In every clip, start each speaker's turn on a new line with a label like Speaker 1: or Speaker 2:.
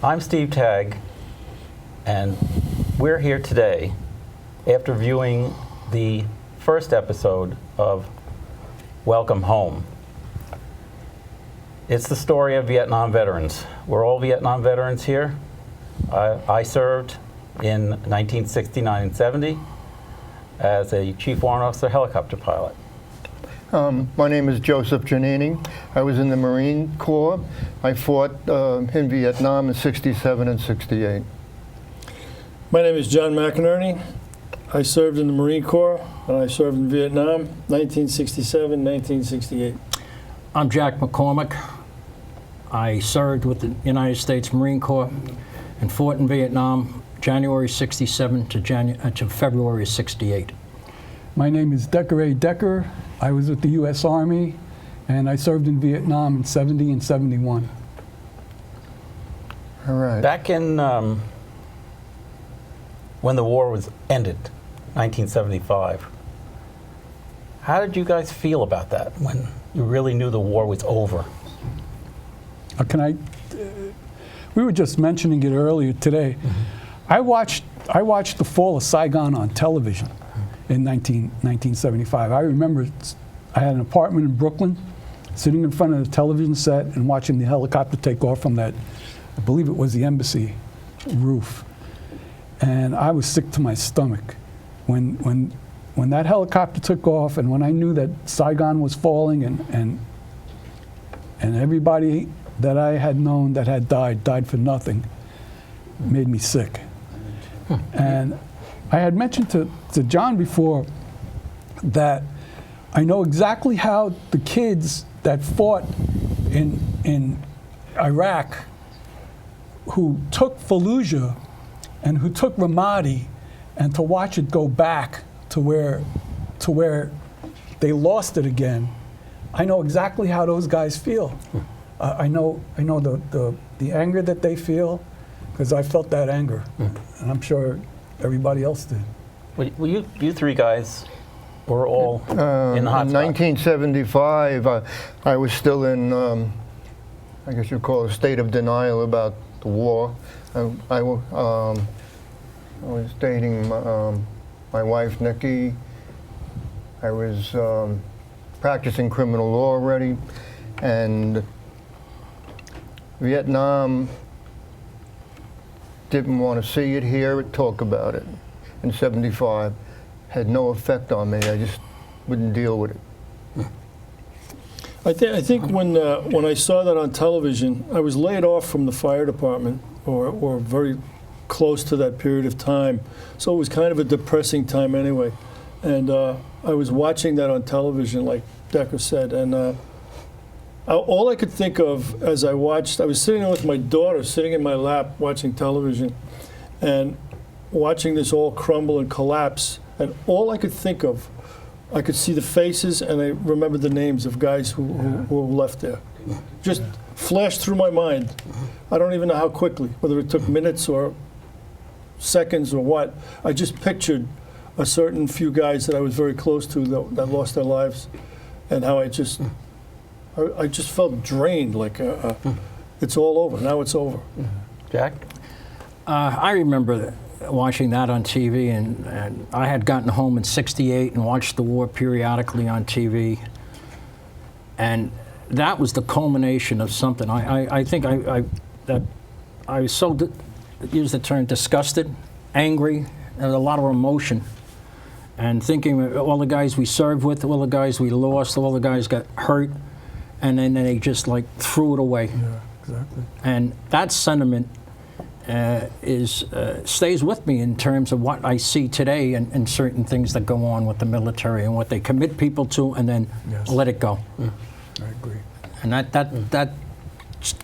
Speaker 1: I'm Steve Tagg, and we're here today after viewing the first episode of Welcome Home. It's the story of Vietnam veterans. We're all Vietnam veterans here. I served in 1969 and 70 as a Chief Warrant Officer helicopter pilot.
Speaker 2: My name is Joseph Giannini. I was in the Marine Corps. I fought in Vietnam in 67 and 68.
Speaker 3: My name is John McInerney. I served in the Marine Corps, and I served in Vietnam, 1967, 1968.
Speaker 4: I'm Jack McCormack. I served with the United States Marine Corps and fought in Vietnam, January 67 to February 68.
Speaker 5: My name is Decker A. Decker. I was with the U.S. Army, and I served in Vietnam in 70 and 71.
Speaker 2: All right.
Speaker 1: Back in when the war was ended, 1975, how did you guys feel about that when you really knew the war was over?
Speaker 5: We were just mentioning it earlier today. Mm-hmm. I watched the fall of Saigon on television in 1975. I remember I had an apartment in Brooklyn, sitting in front of the television set and watching the helicopter take off from that, I believe it was the embassy roof. And I was sick to my stomach when that helicopter took off, and when I knew that Saigon was falling, and everybody that I had known that had died for nothing. It made me sick. And I had mentioned to John before that I know exactly how the kids that fought in Iraq, who took Fallujah and who took Ramadi, and to watch it go back to where they lost it again, I know exactly how those guys feel. I know the anger that they feel, because I felt that anger, and I'm sure everybody else did.
Speaker 1: Well, you three guys were all in the hot
Speaker 2: In
Speaker 1: spot.
Speaker 2: 1975, I was still in, I guess you'd call it a state of denial about the war. I was dating my wife, Nikki. I was practicing criminal law already, and Vietnam didn't want to see it, hear it, talk about it. In 75, had no effect on me. I just wouldn't deal with it.
Speaker 3: I think when I saw that on television, I was laid off from the fire department, or very close to that period of time. So it was kind of a depressing time anyway. And I was watching that on television, like Decker said, and all I could think of as I watched, I was sitting there with my daughter, sitting in my lap, watching television, and watching this all crumble and collapse. And all I could think of, I could see the faces, and I remember the names of guys who were left there. Just flashed through my mind. I don't even know how quickly, whether it took minutes or seconds or what. I just pictured a certain few guys that I was very close to that lost their lives, and how I just felt drained, like it's all over. Now it's over.
Speaker 1: Jack?
Speaker 4: I remember watching that on TV, and I had gotten home in ¡68 and watched the war periodically on TV. And that was the culmination of something. I think that I was so, use the term, disgusted, angry, and a lot of emotion. And thinking of all the guys we served with, all the guys we lost, all the guys got hurt, and then they just like threw it away.
Speaker 5: Yeah, exactly.
Speaker 4: And that sentiment stays with me in terms of what I see today, and certain things that go on with the military and what they commit people to, and then let it go.
Speaker 5: I agree.
Speaker 4: And that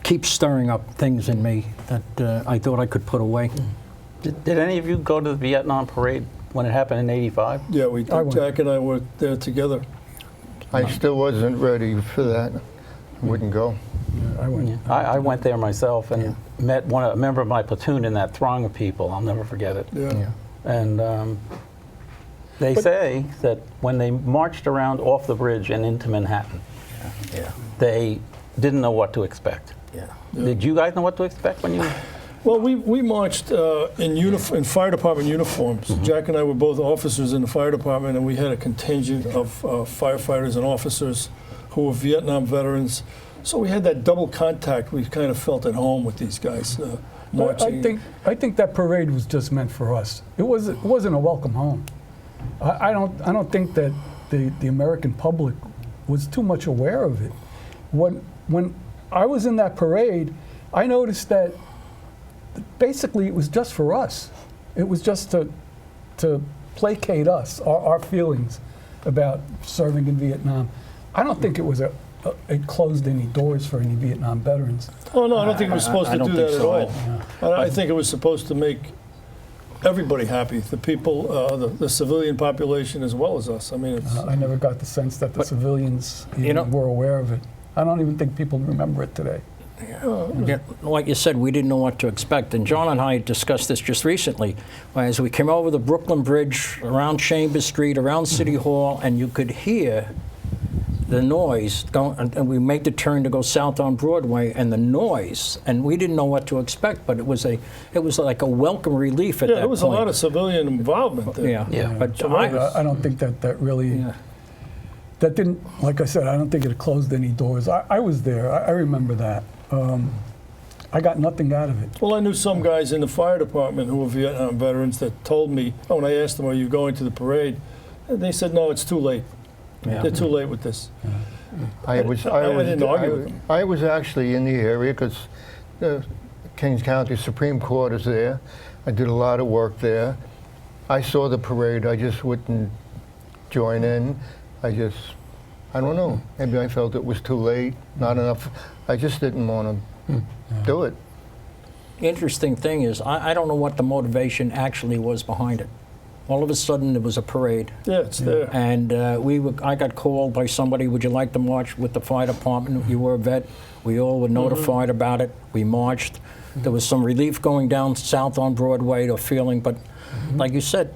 Speaker 4: keeps stirring up things in me that I thought I could put away.
Speaker 1: Did any of you go to the Vietnam parade when it happened in '85?
Speaker 3: Yeah, we did. Jack and I were there together.
Speaker 2: I still wasn't ready for that. I wouldn't go.
Speaker 5: Yeah, I went.
Speaker 1: Yeah. I went there myself and met a member of my platoon in that throng of people. I'll never forget it.
Speaker 3: Yeah.
Speaker 1: And they say that when they marched around off the bridge and into Manhattan, they didn't know what to expect.
Speaker 4: Yeah.
Speaker 1: Did you guys know what to expect when you
Speaker 3: Well, we marched in fire department uniforms. Jack and I were both officers in the fire department, and we had a contingent of firefighters and officers who were Vietnam veterans. So we had that double contact. We kind of felt at home with these guys marching.
Speaker 5: I think that parade was just meant for us. It wasn't a welcome home. I don't think that the American public was too much aware of it. When I was in that parade, I noticed that basically it was just for us. It was just to placate us, our feelings about serving in Vietnam. I don't think it was it closed any doors for any Vietnam veterans.
Speaker 3: Oh, no, I don't think it was supposed to do that at all.
Speaker 4: Yeah.
Speaker 3: I think it was supposed to make everybody happy, the people, the civilian population as well as us. I mean, it's,
Speaker 5: I never got the sense that the civilians were aware of it. I don't even think people remember it today.
Speaker 4: Yeah, like you said, we didn't know what to expect. And John and I discussed this just recently. As we came over the Brooklyn Bridge, around Chambers Street, around City Hall, and you could hear the noise going, and we made the turn to go south on Broadway, and the noise, and we didn't know what to expect, but it was like a welcome relief at that point.
Speaker 3: there was a lot of civilian involvement there.
Speaker 1: Yeah.
Speaker 4: But
Speaker 5: I don't think that really.
Speaker 4: Yeah.
Speaker 5: That didn't, like I said, I don't think it closed any doors. I was there. I remember that. I got nothing out of it.
Speaker 3: Well, I knew some guys in the fire department who were Vietnam veterans that told me, when I asked them, are you going to the parade? And they said, no, it's too late.
Speaker 4: Yeah.
Speaker 3: They're too late with this.
Speaker 2: I
Speaker 3: didn't argue with them.
Speaker 2: I was actually in the area because the Kings County Supreme Court is there. I did a lot of work there. I saw the parade. I just wouldn't join in. I don't know. Maybe I felt it was too late, not enough. I just didn't want to do it.
Speaker 4: Interesting thing is, I don't know what the motivation actually was behind it. All of a sudden, there was a parade.
Speaker 3: Yeah, it's there.
Speaker 4: And I got called by somebody, would you like to march with the fire department? You were a vet. We all were notified about it. We marched. There was some relief going down south on Broadway, or feeling, but like you said,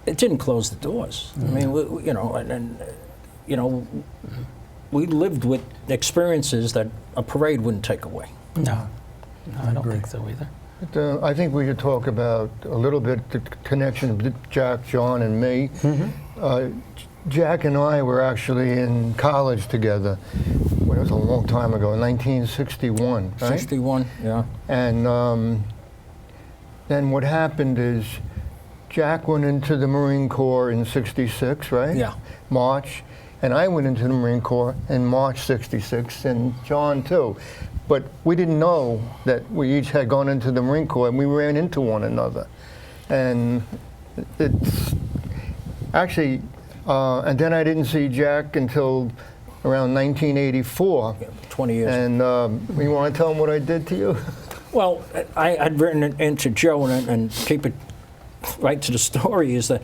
Speaker 4: it didn't close the doors. I mean, we lived with experiences that a parade wouldn't take away.
Speaker 1: No, I don't
Speaker 5: agree.
Speaker 1: think so either.
Speaker 2: But, I think we should talk about a little bit the connection of Jack, John, and me. Jack and I were actually in college together. Well, it was a long time ago, 1961, right?
Speaker 4: 61, yeah.
Speaker 2: And then what happened is Jack went into the Marine Corps in '66, right?
Speaker 4: Yeah.
Speaker 2: March. And I went into the Marine Corps in March '66, and John too. But we didn't know that we each had gone into the Marine Corps, and we ran into one another. And it's actually, and then I didn't see Jack until around 1984.
Speaker 4: 20 years.
Speaker 2: And you want to tell him what I did to you?
Speaker 4: Well, I had written it into Joe, and keep it right to the story, is that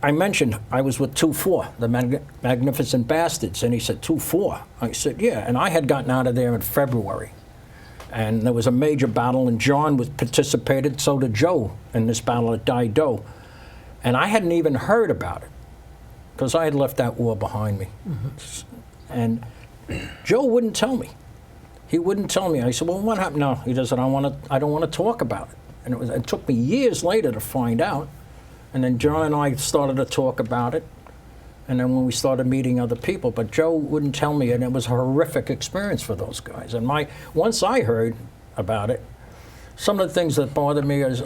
Speaker 4: I mentioned I was with 2-4, the Magnificent Bastards, and he said, 2-4? I said, yeah, and I had gotten out of there in February. And there was a major battle, and John participated, so did Joe, in this battle at Dido. And I hadn't even heard about it, because I had left that war behind me. And Joe wouldn't tell me. He wouldn't tell me. I said, well, what happened? No, he doesn't. I don't want to talk about it. And it took me years later to find out. And then John and I started to talk about it. And then when we started meeting other people, but Joe wouldn't tell me, and it was a horrific experience for those guys. And once I heard about it, some of the things that bothered me is,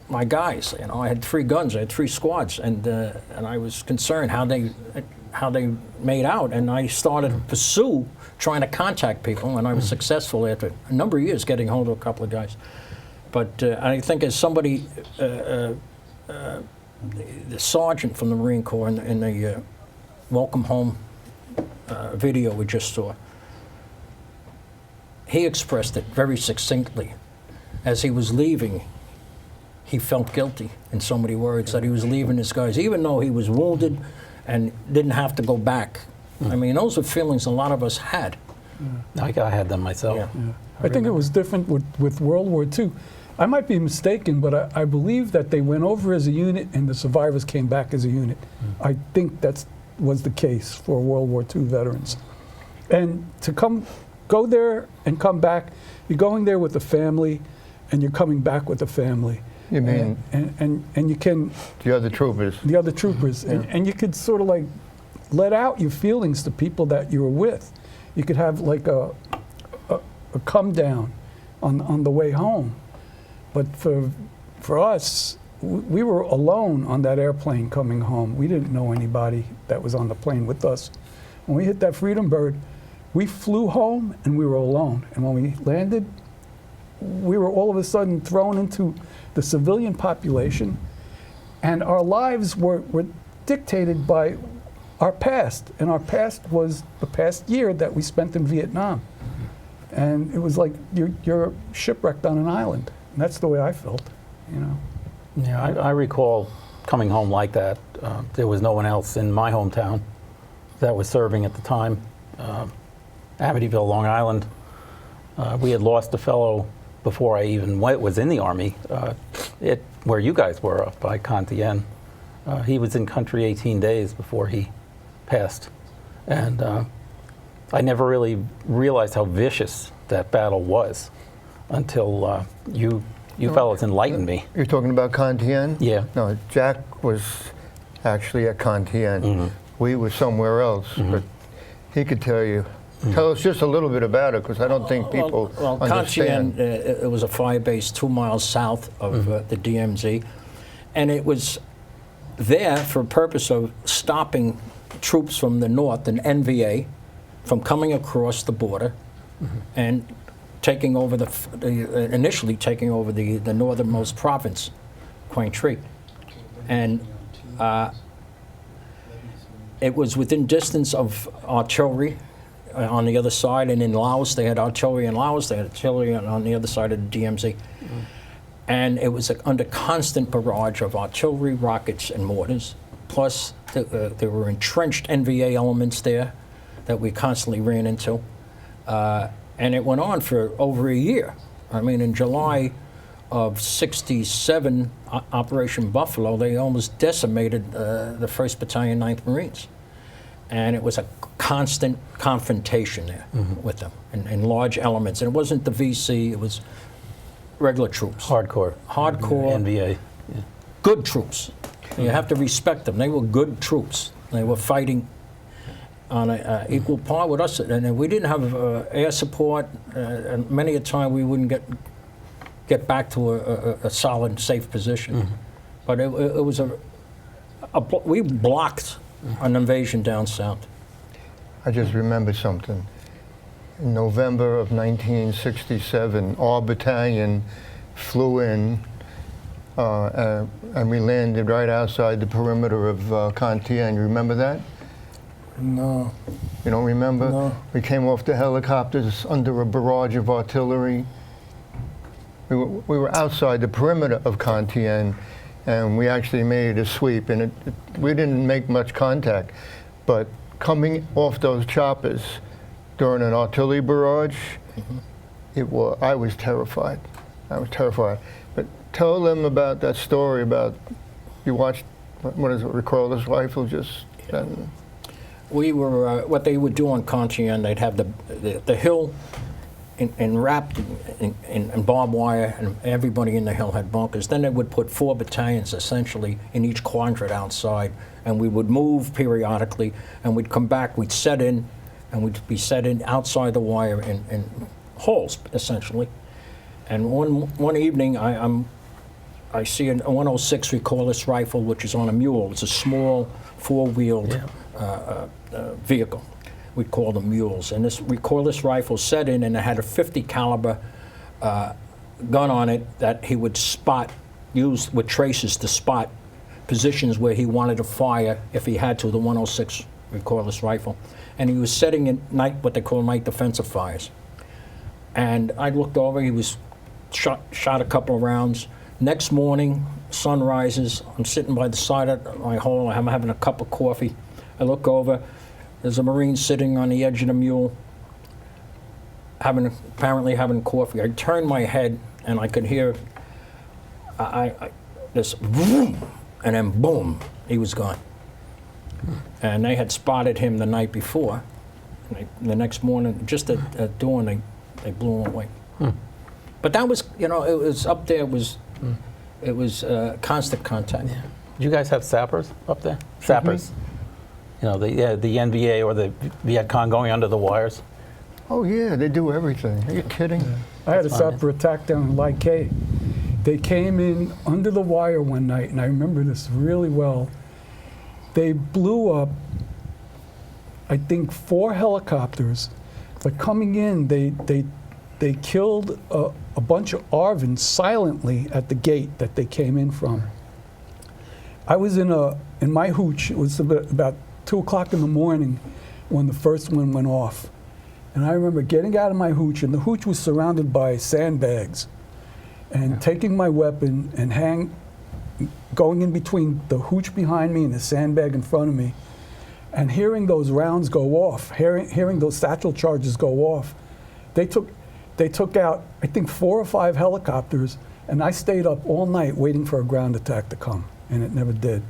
Speaker 4: my guys. I had 3 guns, I had 3 squads, and I was concerned how they made out. And I started to pursue trying to contact people, and I was successful after a number of years getting hold of a couple of guys. But I think as somebody. The sergeant from the Marine Corps in the Welcome Home video we just saw, he expressed it very succinctly. As he was leaving, he felt guilty in so many words that he was leaving his guys, even though he was wounded and didn't have to go back. I mean, those are feelings a lot of us had.
Speaker 1: I had them myself.
Speaker 5: Yeah. I think it was different with World War II. I might be mistaken, but I believe that they went over as a unit and the survivors came back as a unit. I think that was the case for World War II veterans. And to go go there and come back. You're going there with the family, and you're coming back with the family.
Speaker 2: You mean
Speaker 5: and you can
Speaker 2: the other troopers?
Speaker 5: the other troopers, and you could sort of like let out your feelings to people that you were with. You could have like a come down on the way home. But for us, we were alone on that airplane coming home. We didn't know anybody that was on the plane with us. When we hit that Freedom Bird, we flew home and we were alone. And when we landed, we were all of a sudden thrown into the civilian population, and our lives were dictated by our past. And our past was the past year that we spent in Vietnam. And it was like you're shipwrecked on an island. And that's the way I felt, you know.
Speaker 1: Yeah, I recall coming home like that. There was no one else in my hometown that was serving at the time, Amityville, Long Island. We had lost a fellow before I even was in the Army, where you guys were up by Cantillon. He was in country 18 days before he passed. And I never really realized how vicious that battle was until you fellas enlightened me.
Speaker 2: You're talking about Cantillon?
Speaker 1: Yeah.
Speaker 2: No, Jack was actually at Cantillon. We were somewhere else, but he could tell you. Tell us just a little bit about it, because I don't think people understand.
Speaker 4: Cantillon, it was a fire base 2 miles south of the DMZ, and it was there for a purpose of stopping troops from the north and NVA from coming across the border and taking over initially taking over the northernmost province, Quang and it was within distance of artillery on the other side, and in Laos they had artillery in Laos, they had artillery on the other side of the DMZ, and it was under constant barrage of artillery, rockets, and mortars. Plus, there were entrenched NVA elements there that we constantly ran into. And it went on for over a year. I mean, in July of '67, Operation Buffalo, they almost decimated the 1st Battalion, 9th Marines. And it was a constant confrontation there with them in large elements. And it wasn't the VC, it was regular troops.
Speaker 1: Hardcore. NVA. Yeah.
Speaker 4: Good troops. You have to respect them. They were good troops. They were fighting on an equal par with us, and we didn't have air support, and many a time we wouldn't get back to a solid, safe position. But it was we blocked an invasion down south.
Speaker 2: I just remembered something. In November of 1967, our battalion flew in, and we landed right outside the perimeter of Cantillon. You remember that?
Speaker 3: No.
Speaker 2: You don't remember?
Speaker 3: No.
Speaker 2: We came off the helicopters under a barrage of artillery. We were outside the perimeter of Cantillon, and we actually made a sweep, and we didn't make much contact. But coming off those choppers during an artillery barrage, I was terrified. I was terrified. But tell them about that story about you watched, what is it, recoilless rifle just then?
Speaker 4: We were, what they would do on Cantillon, they'd have the hill wrapped in barbed wire, and everybody in the hill had bunkers. Then they would put 4 battalions essentially in each quadrant outside, and we would move periodically, and we'd come back, we'd set in, and we'd be set in outside the wire in holes, essentially. And one evening, I see a 106 recoilless rifle, which is on a mule. It's a small 4-wheeled vehicle. We call them mules. And this recoilless rifle set in, and it had a 50 caliber gun on it that he would use with tracers to spot positions where he wanted to fire if he had to, the 106 recoilless rifle. And he was setting in what they call night defensive fires. And I looked over, he was shot a couple of rounds. Next morning, sun rises, I'm sitting by the side of my hole, I'm having a cup of coffee. I look over, there's a Marine sitting on the edge of the mule, apparently having coffee. I turned my head and I could hear this boom, and then boom, he was gone. And they had spotted him the night before, The next morning, just at dawn, they blew them away. But that was, it was up there. It was constant contact.
Speaker 1: Yeah. Do you guys have sappers up there? Sappers. The NBA or the Viet Cong going under the wires.
Speaker 2: Oh yeah, they do everything. Are you kidding?
Speaker 5: Yeah. I had a sapper attack down in Light K. They came in under the wire one night, and I remember this really well. They blew up, I think, 4 helicopters. But coming in, they killed a bunch of Arvins silently at the gate that they came in from. I was in my hooch. It was about 2 o'clock in the morning when the first one went off. And I remember getting out of my hooch, and the hooch was surrounded by sandbags, and taking my weapon and going in between the hooch behind me and the sandbag in front of me, and hearing those rounds go off, hearing those satchel charges go off. They took out, I think, 4 or 5 helicopters, and I stayed up all night waiting for a ground attack to come, and it never did.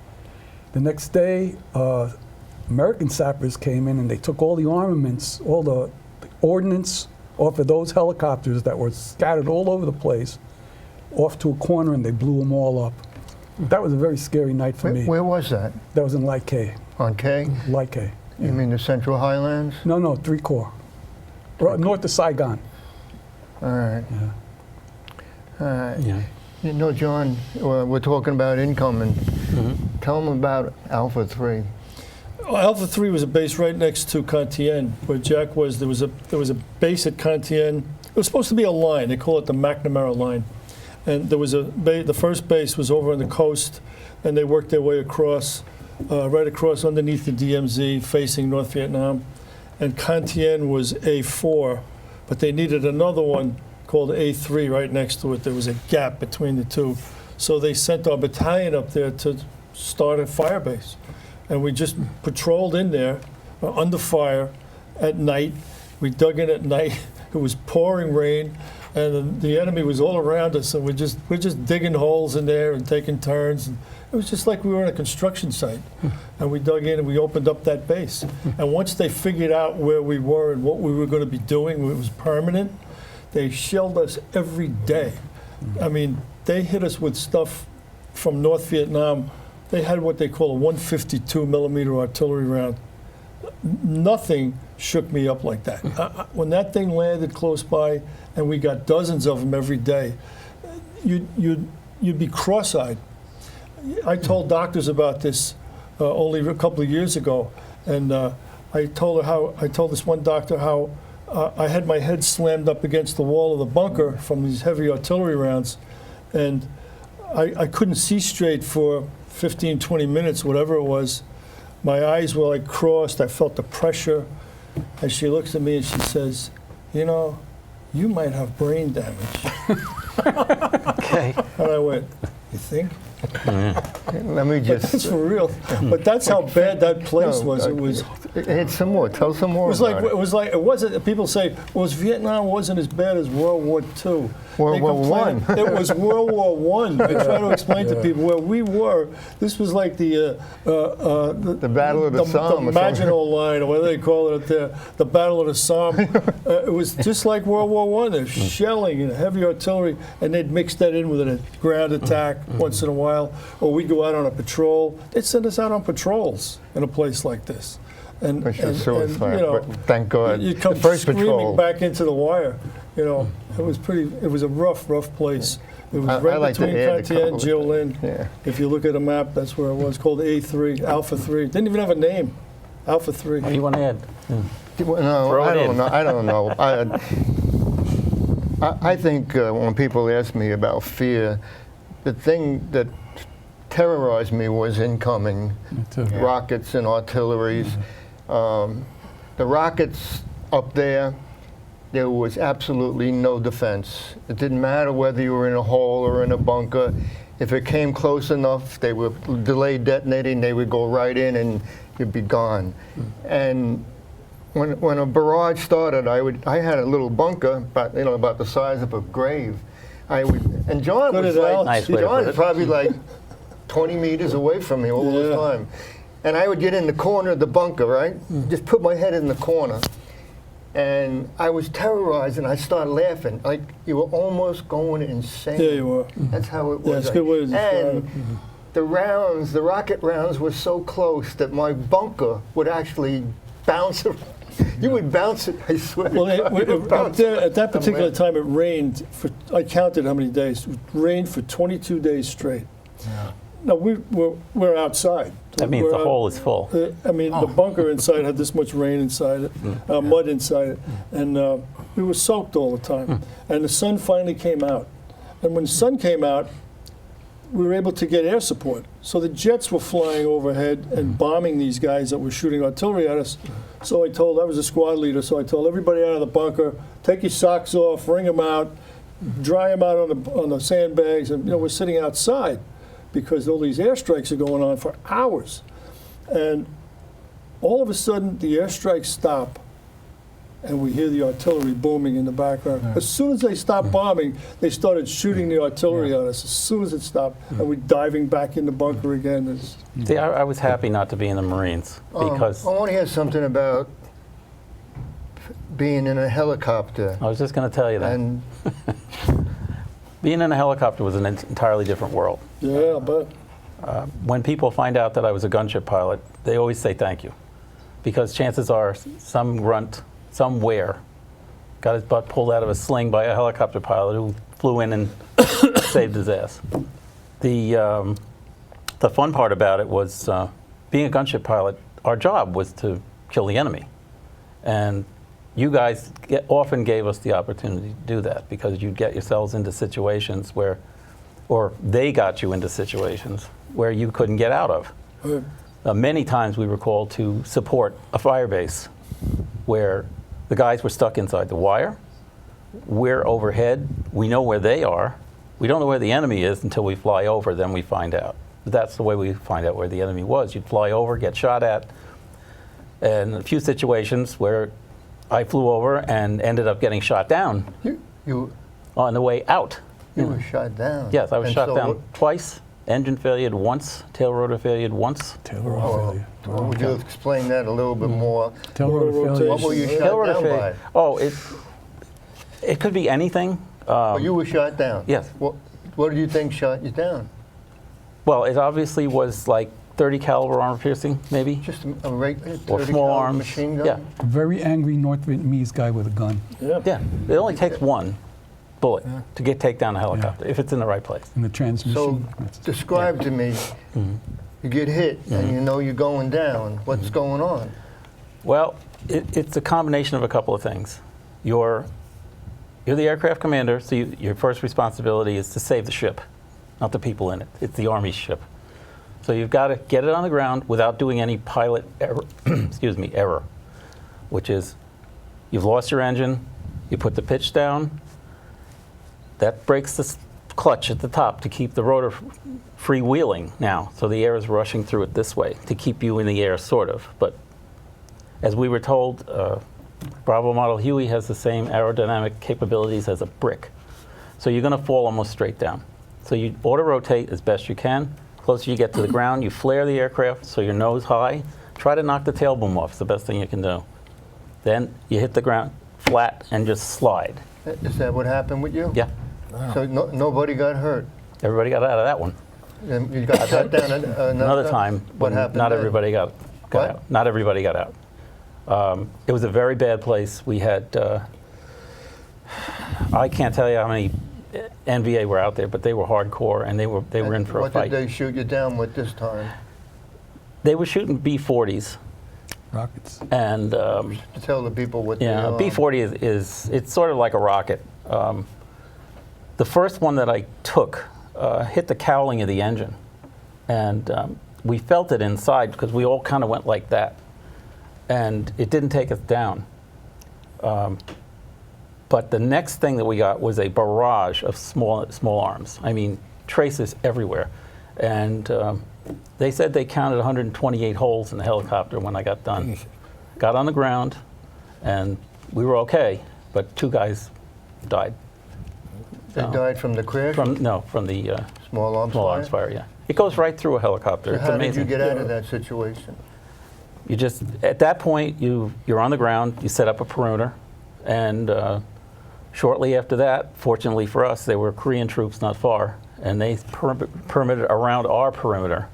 Speaker 5: The next day, American sappers came in, and they took all the armaments, all the ordnance off of those helicopters that were scattered all over the place, off to a corner, and they blew them all up. That was a very scary night for me.
Speaker 2: Where was that?
Speaker 5: That was in Light K.
Speaker 2: On K?
Speaker 5: Light K.
Speaker 2: You mean the Central Highlands?
Speaker 5: No, 3 Corps. North of Saigon.
Speaker 2: All right.
Speaker 5: Yeah.
Speaker 2: All right.
Speaker 1: Yeah.
Speaker 2: John, we're talking about incoming. Tell them about Alpha 3.
Speaker 3: Well, Alpha 3 was a base right next to Cantienne, where Jack was. There was a base at Cantienne. It was supposed to be a line. They call it the McNamara line. And there was the first base was over on the coast, and they worked their way across, right across underneath the DMZ, facing North Vietnam. And Cantienne was A4, but they needed another one called A3 right next to it. There was a gap between the two. So they sent our battalion up there to start a fire base. And we just patrolled in there under fire at night. We dug in at night. It was pouring rain, and the enemy was all around us. And we're just digging holes in there and taking turns. And it was just like we were on a construction site. And we dug in and we opened up that base. And once they figured out where we were and what we were going to be doing, it was permanent. They shelled us every day. I mean, they hit us with stuff from North Vietnam. They had what they call a 152 millimeter artillery round. Nothing shook me up like that. When that thing landed close by, and we got dozens of them every day, you'd be cross-eyed. I told doctors about this only a couple of years ago, and I told this one doctor how I had my head slammed up against the wall of the bunker from these heavy artillery rounds, and I couldn't see straight for 15, 20 minutes, whatever it was. My eyes were like crossed. I felt the pressure. And she looks at me and she says, you might have brain damage.
Speaker 1: Okay.
Speaker 3: And I went, you think?
Speaker 2: Let me just.
Speaker 3: That's for real. But that's how bad that place was. It was.
Speaker 2: Add some more. Tell some more.
Speaker 3: It wasn't. People say, Vietnam wasn't as bad as World War II.
Speaker 2: World War I.
Speaker 3: It was World War I. I try to explain to people where we were. This was like the
Speaker 2: Battle of the Somme,
Speaker 3: the Maginot Line, or whatever they call it up there, the Battle of the Somme. It was just like World War I. There's shelling and heavy artillery, and they'd mix that in with a ground attack once in a while, or we'd go out on a patrol. They'd send us out on patrols in a place like this.
Speaker 2: Which was suicide, but thank God.
Speaker 3: You come
Speaker 2: the first
Speaker 3: screaming
Speaker 2: patrol.
Speaker 3: back into the wire. It was a rough place. It was right
Speaker 2: like
Speaker 3: between Cantienne and Jiolin.
Speaker 2: Yeah.
Speaker 3: If you look at a map, that's where it was, called A3, Alpha 3. Didn't even have a name, Alpha 3.
Speaker 1: What do you want to add?
Speaker 2: No, I
Speaker 1: it
Speaker 2: don't
Speaker 1: in.
Speaker 2: know. I don't know. I think when people ask me about fear, the thing that terrorized me was incoming rockets and artilleries. The rockets up there, there was absolutely no defense. It didn't matter whether you were in a hole or in a bunker. If it came close enough, they would delay detonating, they would go right in and you'd be gone. And when a barrage started, I had a little bunker, about the size of a grave. And John was
Speaker 1: Nice way to
Speaker 2: John
Speaker 1: put
Speaker 2: was
Speaker 1: it.
Speaker 2: probably like 20 meters away from me all the time. And I would get in the corner of the bunker, right? Just put my head in the corner. And I was terrorized, and I started laughing. Like, you were almost going insane.
Speaker 3: Yeah, you were.
Speaker 2: That's how it was.
Speaker 3: Yeah, it's a good way to describe it.
Speaker 2: And the rounds, the rocket rounds were so close that my bunker would actually bounce around. You would bounce it, I swear.
Speaker 3: Well, at that particular
Speaker 2: I'm
Speaker 3: time, it rained for, I counted how many days. It rained for 22 days straight. No, we're outside.
Speaker 1: That means the hole is full.
Speaker 3: I mean, the bunker inside had this much rain inside it, mud inside it, and we were soaked all the time. And the sun finally came out. And when the sun came out, we were able to get air support. So the jets were flying overhead and bombing these guys that were shooting artillery at us. So I was a squad leader, so I told everybody out of the bunker, take your socks off, wring them out, dry them out on the sandbags, and we're sitting outside because all these airstrikes are going on for hours. And all of a sudden, the airstrikes stop, and we hear the artillery booming in the background. As soon as they stopped bombing, they started shooting the artillery at us. As soon as it stopped, and we're diving back in the bunker again.
Speaker 1: See, I was happy not to be in the Marines because
Speaker 2: I want to hear something about being in a helicopter.
Speaker 1: I was just going to tell you that.
Speaker 2: And
Speaker 1: Being in a helicopter was an entirely different world.
Speaker 3: Yeah, but
Speaker 1: When people find out that I was a gunship pilot, they always say thank you. Because chances are some grunt somewhere got his butt pulled out of a sling by a helicopter pilot who flew in and saved his ass. The fun part about it was being a gunship pilot, our job was to kill the enemy. And you guys often gave us the opportunity to do that because you'd get yourselves into situations where, or they got you into situations where you couldn't get out of. Many times we were called to support a fire base where the guys were stuck inside the wire. We're overhead. We know where they are. We don't know where the enemy is until we fly over, then we find out. That's the way we find out where the enemy was. You'd fly over, get shot at, and a few situations where I flew over and ended up getting shot down
Speaker 2: you
Speaker 1: on the way out.
Speaker 2: were shot down.
Speaker 1: Yes, I was
Speaker 2: And
Speaker 1: shot
Speaker 2: so
Speaker 1: down twice. Engine failure once, tail rotor failure once.
Speaker 5: Tail rotor failure.
Speaker 2: Would you explain that a little bit more?
Speaker 5: Tail rotor failure.
Speaker 2: What were you
Speaker 1: Tail
Speaker 2: shot
Speaker 1: rotor
Speaker 2: down
Speaker 1: failure.
Speaker 2: by?
Speaker 1: Oh, it could be anything.
Speaker 2: Oh, you were shot down?
Speaker 1: Yes.
Speaker 2: What do you think shot you down?
Speaker 1: Well, it obviously was like 30 caliber armor piercing, maybe.
Speaker 2: Just a regular
Speaker 1: Or
Speaker 2: 30
Speaker 1: small
Speaker 2: caliber
Speaker 1: arms.
Speaker 2: machine gun?
Speaker 1: Yeah.
Speaker 5: A very angry North Vietnamese guy with a gun
Speaker 1: Yeah, it only takes one bullet to take down a helicopter if it's in the right place.
Speaker 5: in the transmission.
Speaker 2: So
Speaker 5: That's-
Speaker 2: describe to me, you get hit and you know you're going down. What's going on?
Speaker 1: Well, it's a combination of a couple of things. You're the aircraft commander, so your first responsibility is to save the ship, not the people in it. It's the Army's ship. So you've got to get it on the ground without doing any pilot error, error, which is you've lost your engine, you put the pitch down, that breaks the clutch at the top to keep the rotor freewheeling now. So the air is rushing through it this way to keep you in the air, sort of. But as we were told, Bravo Model Huey has the same aerodynamic capabilities as a brick. So you're going to fall almost straight down. So you auto-rotate as best you can. Closer you get to the ground, you flare the aircraft so your nose high. Try to knock the tail boom off. It's the best thing you can do. Then you hit the ground flat and just slide.
Speaker 2: Is that what happened with you?
Speaker 1: Yeah.
Speaker 2: So nobody got hurt?
Speaker 1: Everybody got out of that one.
Speaker 2: And you got shot down
Speaker 1: Another time,
Speaker 2: What
Speaker 1: when
Speaker 2: happened
Speaker 1: not
Speaker 2: then?
Speaker 1: everybody got
Speaker 2: What?
Speaker 1: out. Not everybody got out. It was a very bad place. We had, I can't tell you how many NVA were out there, but they were hardcore, and they were in for a
Speaker 2: What
Speaker 1: fight.
Speaker 2: did they shoot you down with this time?
Speaker 1: They were shooting B-40s,
Speaker 5: rockets.
Speaker 1: and
Speaker 2: To tell the people what they
Speaker 1: yeah,
Speaker 2: are.
Speaker 1: B-40 is it's sort of like a rocket. The first one that I took hit the cowling of the engine, and we felt it inside because we all kind of went like that, and it didn't take us down. But the next thing that we got was a barrage of small arms. I mean, traces everywhere. And they said they counted 128 holes in the helicopter when I got done. Got on the ground, and we were okay, but 2 guys died.
Speaker 2: They died from the crash?
Speaker 1: From the
Speaker 2: small arms
Speaker 1: small
Speaker 2: fire?
Speaker 1: arms fire, yeah. It goes right through a helicopter. It's
Speaker 2: How
Speaker 1: amazing.
Speaker 2: did you get out of that situation?
Speaker 1: You just, at that point, you're on the ground, you set up a perimeter, and shortly after that, fortunately for us, there were Korean troops not far, and they perimetered around our perimeter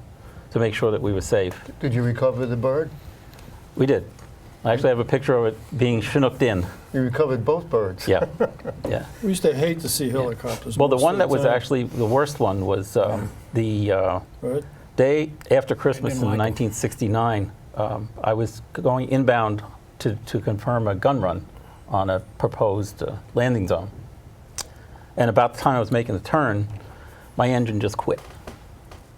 Speaker 1: to make sure that we were safe.
Speaker 2: Did you recover the bird?
Speaker 1: We did. I actually have a picture of it being chinooked in.
Speaker 2: You recovered both birds.
Speaker 1: Yeah, yeah.
Speaker 3: We used to hate to see helicopters.
Speaker 1: Well, the
Speaker 3: most
Speaker 1: one
Speaker 3: of
Speaker 1: that was
Speaker 3: time,
Speaker 1: actually the worst one was the
Speaker 3: right?
Speaker 1: day after Christmas in
Speaker 4: Michael.
Speaker 1: 1969. I was going inbound to confirm a gun run on a proposed landing zone. And about the time I was making the turn, my engine just quit.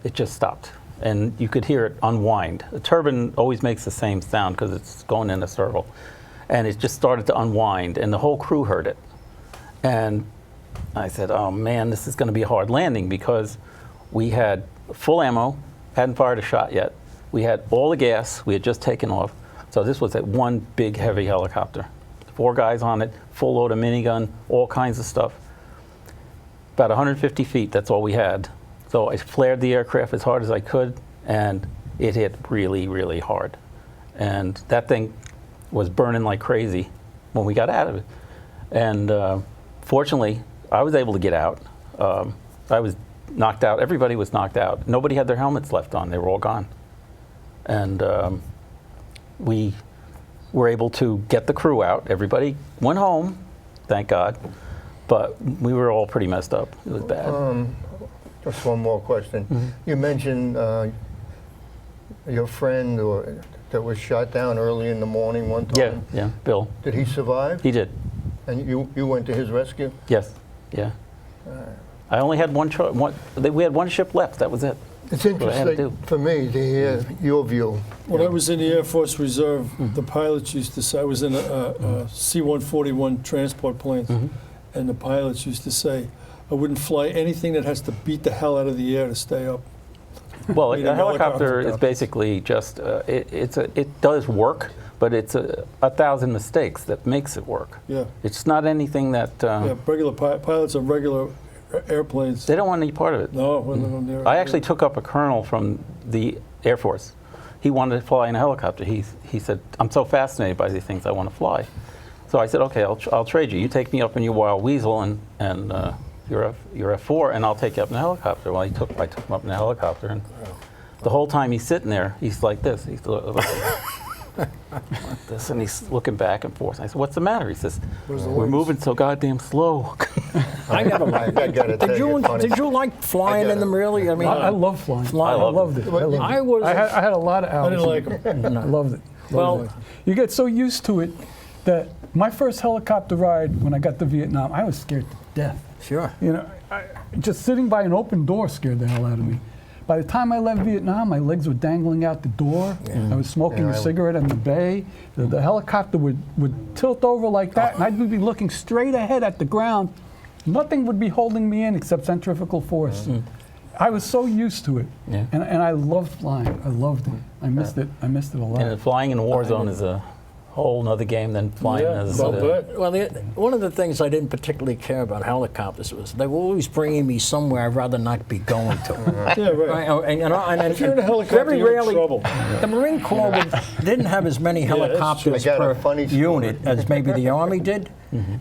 Speaker 1: It just stopped. And you could hear it unwind. A turbine always makes the same sound because it's going in a circle. And it just started to unwind, and the whole crew heard it. And I said, oh man, this is going to be a hard landing, because we had full ammo, hadn't fired a shot yet. We had all the gas, we had just taken off. So this was one big heavy helicopter. 4 guys on it, full load of minigun, all kinds of stuff. About 150 feet, that's all we had. So I flared the aircraft as hard as I could, and it hit really, really hard. And that thing was burning like crazy when we got out of it. And fortunately, I was able to get out. I was knocked out. Everybody was knocked out. Nobody had their helmets left on. They were all gone. And we were able to get the crew out. Everybody went home, thank God. But we were all pretty messed up. It was bad.
Speaker 2: Just one more question. You mentioned your friend that was shot down early in the morning one
Speaker 1: Yeah,
Speaker 2: time.
Speaker 1: yeah, Bill.
Speaker 2: Did he survive?
Speaker 1: He did.
Speaker 2: And you went to his rescue?
Speaker 1: Yes, yeah. I only had we had one ship left, that was it.
Speaker 2: It's
Speaker 1: what I had to
Speaker 2: interesting for me to hear your view.
Speaker 3: When I was in the Air Force Reserve, the pilots used to say, I was in a C-141 transport planes, and the pilots used to say, I wouldn't fly anything that has to beat the hell out of the air to stay up.
Speaker 1: Well,
Speaker 3: Meaning
Speaker 1: a helicopter is
Speaker 3: helicopter.
Speaker 1: basically just, it does work, but it's 1,000 mistakes that makes it work.
Speaker 3: Yeah,
Speaker 1: It's not anything that,
Speaker 3: yeah. Regular pilots of regular airplanes.
Speaker 1: they don't want any part of it.
Speaker 3: No, when they're on the air.
Speaker 1: I actually took up a colonel from the Air Force. He wanted to fly in a helicopter. He said, I'm so fascinated by these things, I want to fly. So I said, okay, I'll trade you. You take me up in your Wild Weasel and your F4, and I'll take you up in a helicopter. Well, I took him up in a helicopter, and the whole time he's sitting there, he's like this. He's like this, and he's looking back and forth. I said, what's the matter? He says, we're moving so goddamn slow.
Speaker 4: I never liked
Speaker 2: I gotta tell you, it's funny.
Speaker 4: Did you like flying in them, really? I mean,
Speaker 5: I love flying.
Speaker 4: Flying.
Speaker 5: I loved it.
Speaker 2: Well,
Speaker 5: I
Speaker 4: I was.
Speaker 5: had a lot of
Speaker 3: I
Speaker 5: hours.
Speaker 3: didn't like them.
Speaker 5: I loved it.
Speaker 4: Well,
Speaker 5: You get so used to it that my first helicopter ride when I got to Vietnam, I was scared to death.
Speaker 4: sure.
Speaker 5: You know, just sitting by an open door scared the hell out of me. By the time I left Vietnam, my legs were dangling out the door. I was smoking a cigarette in the bay. The helicopter would tilt over like that, and I'd be looking straight ahead at the ground. Nothing would be holding me in except centrifugal force. I was so used to it,
Speaker 1: Yeah.
Speaker 5: and I loved flying. I loved it. I missed it. I missed it a lot.
Speaker 1: And flying in a war zone is a whole nother game than flying
Speaker 3: Yeah,
Speaker 1: as
Speaker 3: about that.
Speaker 4: Well, one of the things I didn't particularly care about helicopters was they were always bringing me somewhere I'd rather not be going to.
Speaker 3: Yeah, right.
Speaker 4: And
Speaker 3: If you're in a helicopter,
Speaker 4: very
Speaker 3: you're in
Speaker 4: rarely,
Speaker 3: trouble.
Speaker 4: the Marine Corps didn't have as many
Speaker 3: that's true.
Speaker 4: helicopters
Speaker 2: I got a
Speaker 4: per
Speaker 2: funny story.
Speaker 4: unit as maybe the Army did.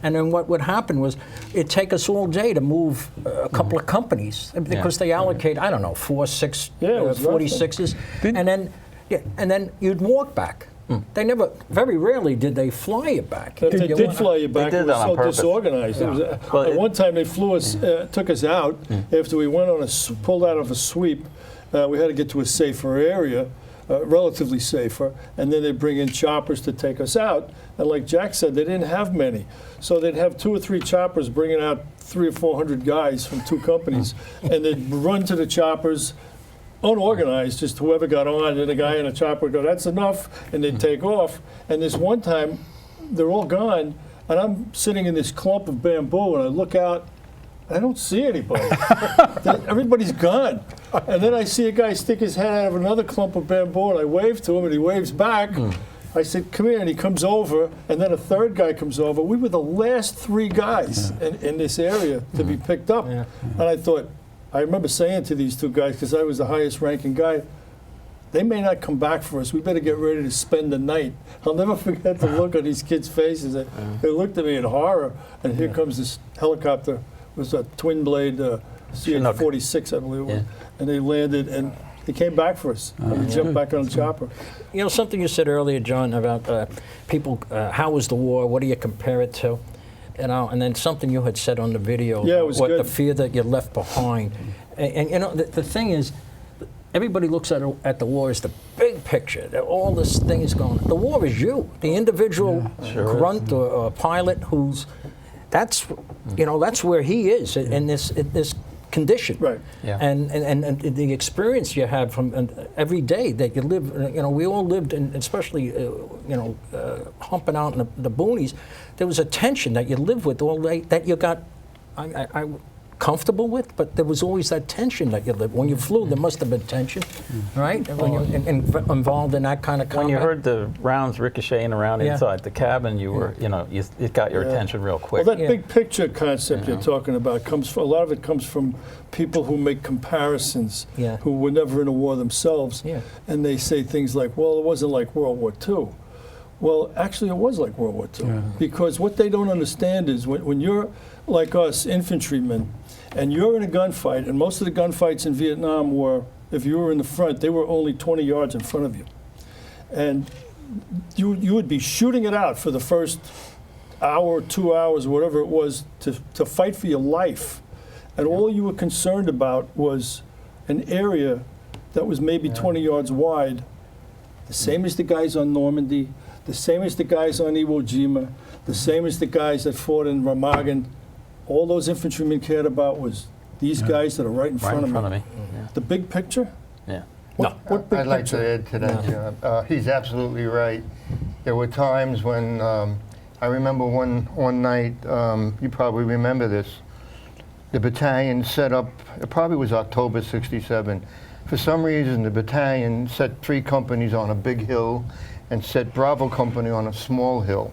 Speaker 4: And then what would happen was it'd take us all day to move a couple of companies because they allocate, I don't know, 4, 6,
Speaker 3: Yeah, it was
Speaker 4: 46s. And then you'd walk back. They never, very rarely did they fly you back.
Speaker 3: If they
Speaker 4: You
Speaker 3: did
Speaker 4: went-
Speaker 3: fly you back,
Speaker 1: They
Speaker 3: it
Speaker 1: did
Speaker 3: was
Speaker 1: that on
Speaker 3: so
Speaker 1: purpose.
Speaker 3: disorganized. It was,
Speaker 1: Well,
Speaker 3: at one time, they flew us, took us out after we went on pulled out of a sweep. We had to get to a safer area, relatively safer, and then they bring in choppers to take us out. And like Jack said, they didn't have many, so they'd have 2 or 3 choppers bringing out 300 or 400 guys from 2 companies, and they'd run to the choppers. Unorganized, just whoever got on, and the guy in a chopper would go, that's enough, and they'd take off. And this one time, they're all gone, and I'm sitting in this clump of bamboo, and I look out, and I don't see anybody. Everybody's gone. And then I see a guy stick his head out of another clump of bamboo, and I wave to him, and he waves back. I said, come here, and he comes over, and then a third guy comes over. We were the last 3 guys in this area to be picked up. And I thought, I remember saying to these two guys, because I was the highest ranking guy, they may not come back for us. We better get ready to spend the night. I'll never forget the look on these kids' faces. They looked at me in horror, and here comes this helicopter. It was a twin blade CH-46, I believe it was. And they landed, and they came back for us. And we jumped back on the chopper.
Speaker 4: You know, something you said earlier, John, about people, how was the war? What do you compare it to? You know, and then something you had said on the video,
Speaker 3: Yeah, it was
Speaker 4: what
Speaker 3: good.
Speaker 4: the fear that you left behind. And you know, the thing is, everybody looks at the war as the big picture, that all this thing is going on. The war is you, the individual grunt or pilot that's where he is in this condition.
Speaker 3: Right.
Speaker 1: Yeah.
Speaker 4: And the experience you have from every day that you live, you know, we all lived in, especially, humping out in the boonies, there was a tension that you lived with all day that you got, I comfortable with, but there was always that tension that you lived. When you flew, there must have been tension, right? When you're involved in that kind of combat.
Speaker 1: When you heard the rounds ricocheting around inside the cabin, you were, it got your attention real quick.
Speaker 3: Well, that big picture concept you're talking about a lot of it comes from people who make comparisons, who were never in a war themselves, and they say things like, well, it wasn't like World War II. Well, actually, it was like World War II, because what they don't understand is when you're like us, infantrymen, and you're in a gunfight, and most of the gunfights in Vietnam were, if you were in the front, they were only 20 yards in front of you. And you would be shooting it out for the first hour, 2 hours, whatever it was, to fight for your life. And all you were concerned about was an area that was maybe 20 yards wide, the same as the guys on Normandy, the same as the guys on Iwo Jima, the same as the guys that fought in Remagen. All those infantrymen cared about was these guys that are right in front of me. The big picture?
Speaker 1: Yeah.
Speaker 3: What big
Speaker 2: I'd like
Speaker 3: picture?
Speaker 2: to add to that, John. He's absolutely right. There were times when, I remember one night, you probably remember this, the battalion set up, it probably was October 67. For some reason, the battalion set 3 companies on a big hill and set Bravo Company on a small hill.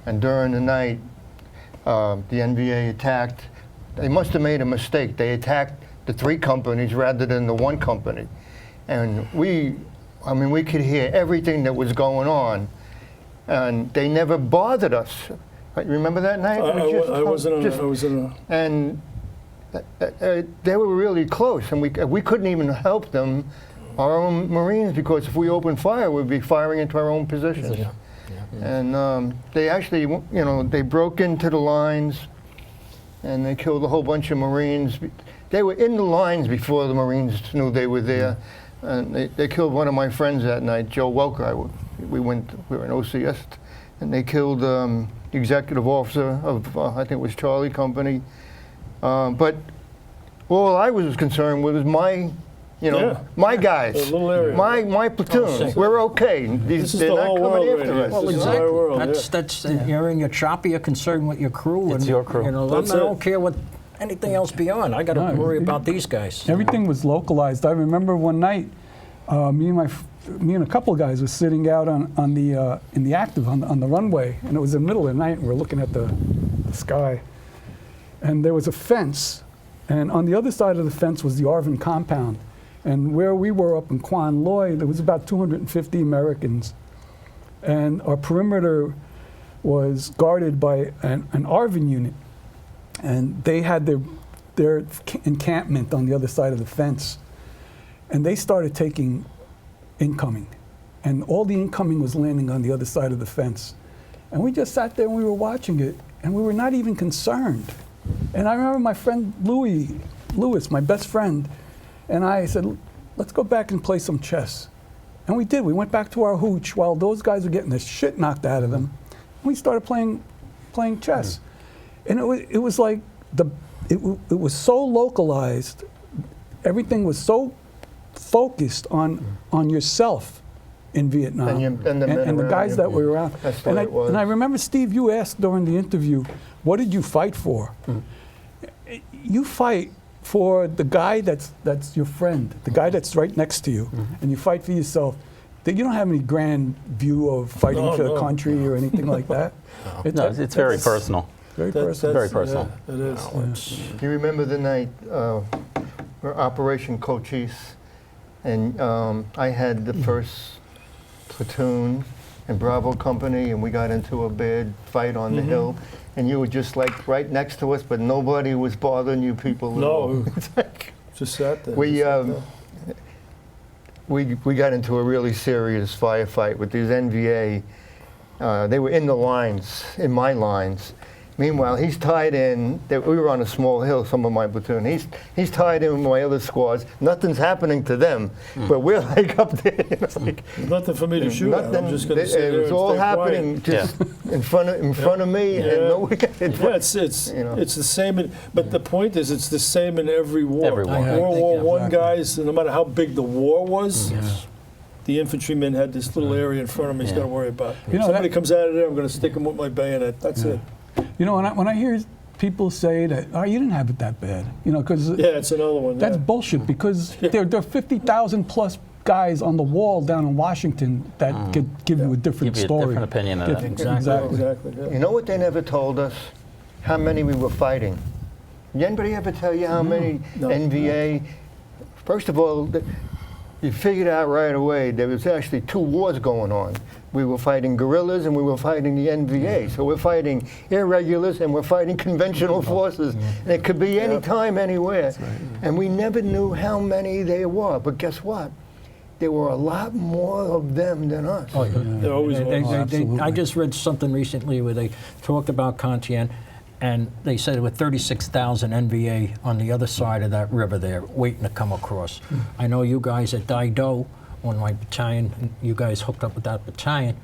Speaker 2: And during the night, the NVA attacked. They must have made a mistake. They attacked the 3 companies rather than the 1 company. And we could hear everything that was going on. And they never bothered us. Remember that night?
Speaker 3: I was in a...
Speaker 2: And they were really close, and we couldn't even help them, our own Marines, because if we opened fire, we'd be firing into our own positions. And they actually, they broke into the lines, and they killed a whole bunch of Marines. They were in the lines before the Marines knew they were there. And they killed one of my friends that night, Joe Welker. We were in OCS, and they killed the executive officer of, I think it was Charlie Company. But all I was concerned with was my guys,
Speaker 3: A little area.
Speaker 2: my platoon. We're okay.
Speaker 3: This is
Speaker 2: They're
Speaker 3: the
Speaker 2: not
Speaker 3: whole
Speaker 2: coming
Speaker 3: world
Speaker 2: after
Speaker 3: right
Speaker 2: us.
Speaker 3: here.
Speaker 4: Well,
Speaker 3: This is
Speaker 4: exactly.
Speaker 3: our world,
Speaker 4: That's you're in your chopper. You're concerned with your crew.
Speaker 1: It's your crew.
Speaker 4: You know,
Speaker 3: That's
Speaker 4: I don't
Speaker 3: it.
Speaker 4: care what anything else beyond. I got to
Speaker 5: No,
Speaker 4: worry about these guys.
Speaker 5: Everything was localized. I remember one night, me and a couple of guys were sitting out on the in the active on the runway, and it was the middle of the night, and we're looking at the sky, and there was a fence, and on the other side of the fence was the Arvin compound, and where we were up in Quan Loy, there was about 250 Americans, and our perimeter was guarded by an Arvin unit, and they had their encampment on the other side of the fence. And they started taking incoming. And all the incoming was landing on the other side of the fence. And we just sat there and we were watching it, and we were not even concerned. And I remember my friend Lewis, my best friend, and I said, let's go back and play some chess. And we did. We went back to our hooch while those guys were getting the shit knocked out of them. And we started playing chess. And it was like, it was so localized. Everything was so focused on yourself in Vietnam
Speaker 2: And the men
Speaker 5: and the
Speaker 2: around
Speaker 5: guys
Speaker 2: you.
Speaker 5: that were around.
Speaker 2: That's what it was.
Speaker 5: And I remember, Steve, you asked during the interview, what did you fight for? You fight for the guy that's your friend, the guy that's right next to you, and you fight for yourself. You don't have any grand view of fighting for the country or anything like that.
Speaker 1: No, it's very personal.
Speaker 5: Very personal.
Speaker 1: Very personal.
Speaker 3: Yeah, it is.
Speaker 2: Do you remember the night were Operation Cochise, and I had the first platoon in Bravo Company, and we got into a bad fight on the hill, and you were just like right next to us, but nobody was bothering you people at all.
Speaker 3: No,
Speaker 2: It's like,
Speaker 3: just sat there.
Speaker 2: we,
Speaker 3: just sat there.
Speaker 2: we got into a really serious firefight with these NVA. They were in the lines, in my lines. Meanwhile, he's tied in. We were on a small hill, some of my platoon. He's tied in with my other squads. Nothing's happening to them, but we're like up there. It's like,
Speaker 3: Nothing for me to shoot at. I'm just going to sit
Speaker 2: it
Speaker 3: there
Speaker 2: was
Speaker 3: and
Speaker 2: all
Speaker 3: stay
Speaker 2: happening just in front of me, and
Speaker 3: Yeah.
Speaker 2: nobody got in
Speaker 3: Yeah,
Speaker 2: front.
Speaker 3: it's
Speaker 2: You know.
Speaker 3: it's the same. But the point is, it's the same in every war.
Speaker 1: Every war.
Speaker 3: World War One
Speaker 4: Exactly.
Speaker 3: guys, no matter how big the war was, the infantryman had this little area in front of me he's got to worry about.
Speaker 5: You know,
Speaker 3: Somebody
Speaker 5: that-
Speaker 3: comes out of there, I'm going to stick him with my bayonet. That's it.
Speaker 5: You know, when I hear people say that, oh, you didn't have it that bad, you know, because
Speaker 3: Yeah, it's another one.
Speaker 5: that's
Speaker 3: yeah.
Speaker 5: bullshit, because there are 50,000 plus guys on the wall down in Washington that could give you a different
Speaker 1: Give you a
Speaker 5: story.
Speaker 1: different opinion of that.
Speaker 5: Exactly.
Speaker 3: Exactly. Yeah.
Speaker 2: You know what they never told us? How many we were fighting. Did anybody ever tell you how many
Speaker 3: No.
Speaker 2: NVA? First of all, you figured out right away there was actually 2 wars going on. We were fighting guerrillas and we were fighting the NVA. So we're fighting irregulars and we're fighting conventional forces. And it could be any time, anywhere. And we never knew how many there were. But guess what? There were a lot more of them than us.
Speaker 4: Oh, yeah.
Speaker 3: There always
Speaker 4: They-
Speaker 3: was.
Speaker 4: they-
Speaker 5: absolutely.
Speaker 4: I just read something recently where they talked about Contian, and they said there were 36,000 NVA on the other side of that river there, waiting to come across. I know you guys at Dido, on my battalion, and you guys hooked up with that battalion.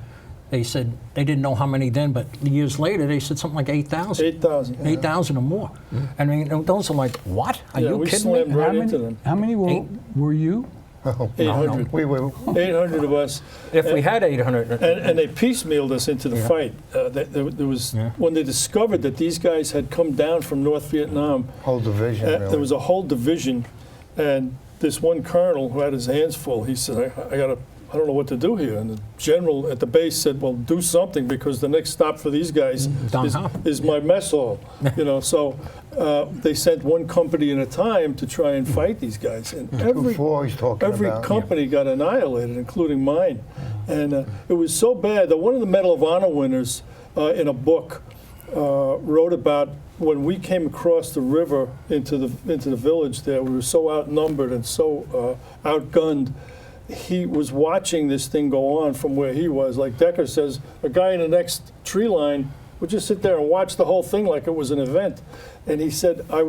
Speaker 4: They said they didn't know how many then, but years later they said something like 8,000.
Speaker 3: 8,000.
Speaker 4: 8,000 or more. I mean, those are like, what? Are
Speaker 3: Yeah,
Speaker 4: you
Speaker 3: we
Speaker 4: kidding me?
Speaker 3: slammed right
Speaker 5: How
Speaker 3: into
Speaker 5: many,
Speaker 3: them.
Speaker 5: how many were you?
Speaker 3: 800.
Speaker 2: We were
Speaker 3: 800 of us.
Speaker 4: If we had 800,
Speaker 3: And they piecemealed us into the fight. There was when they discovered that these guys had come down from North Vietnam.
Speaker 2: whole division. Really.
Speaker 3: There was a whole division, and this one colonel who had his hands full. He said, "I don't know what to do here." And the general at the base said, "Well, do something, because the next stop for these guys
Speaker 4: Down how?
Speaker 3: is my mess hall." You know, so they sent one company at a time to try and fight these guys, and every
Speaker 2: 2-4 he's talking
Speaker 3: Every
Speaker 2: about.
Speaker 3: company got annihilated, including mine. And it was so bad that one of the Medal of Honor winners in a book wrote about when we came across the river into the village there. We were so outnumbered and so outgunned. He was watching this thing go on from where he was. Like Decker says, a guy in the next tree line would just sit there and watch the whole thing like it was an event. And he said, I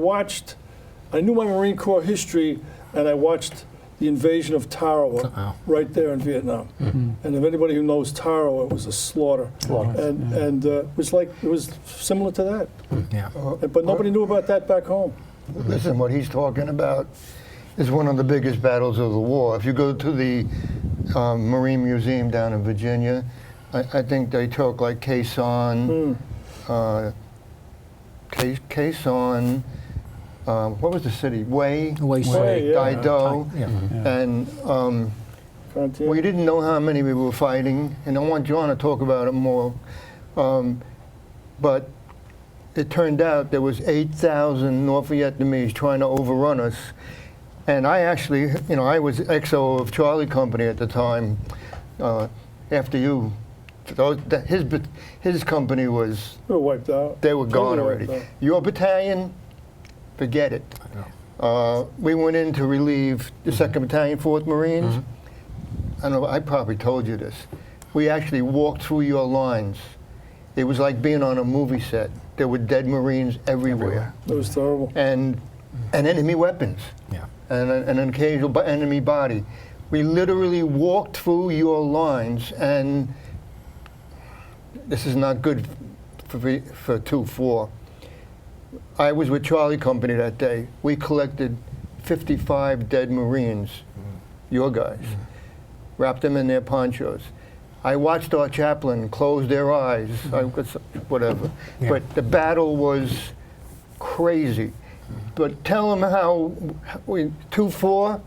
Speaker 3: knew my Marine Corps history, and I watched the invasion of Tarawa right there in Vietnam. And if anybody who knows Tarawa, it was a slaughter. And it was similar to that.
Speaker 4: yeah.
Speaker 3: But nobody knew about that back home.
Speaker 2: Listen, what he's talking about is one of the biggest battles of the war. If you go to the Marine Museum down in Virginia, I think they took like Quezon, what was the city? Hue,
Speaker 3: Hue, yeah.
Speaker 2: Dido,
Speaker 4: Yeah.
Speaker 2: and
Speaker 3: Continue.
Speaker 2: we didn't know how many we were fighting, and I want John to talk about it more. But it turned out there was 8,000 North Vietnamese trying to overrun us. And I actually, I was XO of Charlie Company at the time. After you, his company was,
Speaker 3: We were wiped out.
Speaker 2: they were gone
Speaker 3: Totally
Speaker 2: already.
Speaker 3: wiped out.
Speaker 2: Your battalion, forget it. We went in to relieve the 2nd Battalion, 4th Marines. I don't know, I probably told you this. We actually walked through your lines. It was like being on a movie set. There were dead Marines everywhere.
Speaker 3: It was terrible.
Speaker 2: And enemy weapons.
Speaker 4: Yeah.
Speaker 2: And an occasional enemy body. We literally walked through your lines, and this is not good for 2-4. I was with Charlie Company that day. We collected 55 dead Marines, your guys, wrapped them in their ponchos. I watched our chaplain close their eyes, whatever.
Speaker 4: Yeah.
Speaker 2: But the battle was crazy. But tell them how we 2-4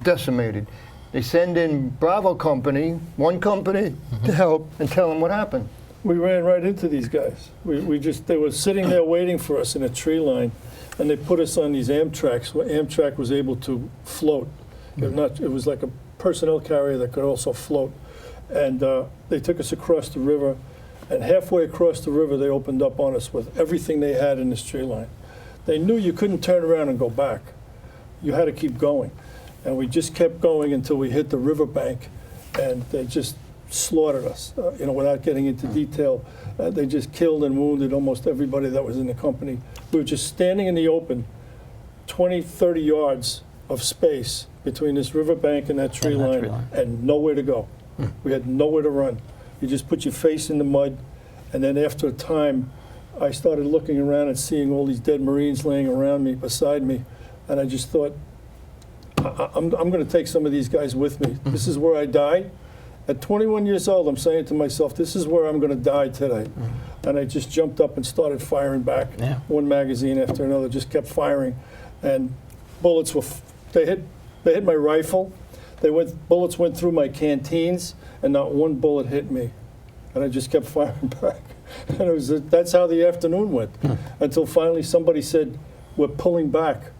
Speaker 2: decimated. They send in Bravo Company, one company, to help and tell them what happened.
Speaker 3: We ran right into these guys. They were sitting there waiting for us in a tree line, and they put us on these Amtraks, where Amtrak was able to float. It was like a personnel carrier that could also float. And they took us across the river, and halfway across the river, they opened up on us with everything they had in this tree line. They knew you couldn't turn around and go back. You had to keep going. And we just kept going until we hit the riverbank, and they just slaughtered us, without getting into detail. They just killed and wounded almost everybody that was in the company. We were just standing in the open, 20, 30 yards of space between this riverbank and that tree line, and nowhere to go. We had nowhere to run. You just put your face in the mud, and then after a time, I started looking around and seeing all these dead Marines laying around me, beside me, and I just thought, I'm going to take some of these guys with me. This is where I die. At 21 years old, I'm saying to myself, this is where I'm going to die today. And I just jumped up and started firing back.
Speaker 1: Yeah.
Speaker 3: One magazine after another, just kept firing. And bullets they hit my rifle. Bullets went through my canteens, and not one bullet hit me. And I just kept firing back. And that's how the afternoon went. Until finally somebody said, we're pulling back.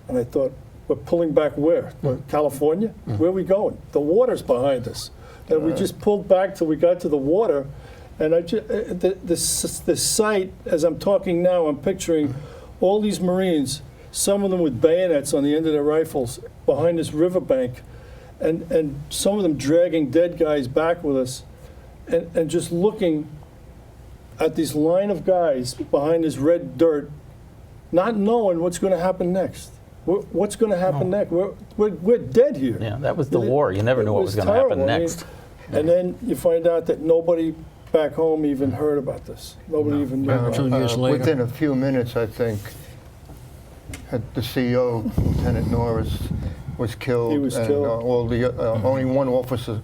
Speaker 3: And I thought, we're pulling back where? California? Where are we going? The water's behind us. And we just pulled back till we got to the water. And the sight, as I'm talking now, I'm picturing all these Marines, some of them with bayonets on the end of their rifles behind this riverbank, and some of them dragging dead guys back with us, and just looking at this line of guys behind this red dirt, not knowing what's going to happen next. What's going to happen next? We're dead here.
Speaker 1: Yeah, that was the war. You never knew what was going to happen next.
Speaker 3: And then you find out that nobody back home even heard about this. Nobody even knew about it.
Speaker 4: 2 years later.
Speaker 2: Within a few minutes, I think, the CEO, Lieutenant Norris, was killed.
Speaker 3: He was
Speaker 2: and,
Speaker 3: killed.
Speaker 2: Only one officer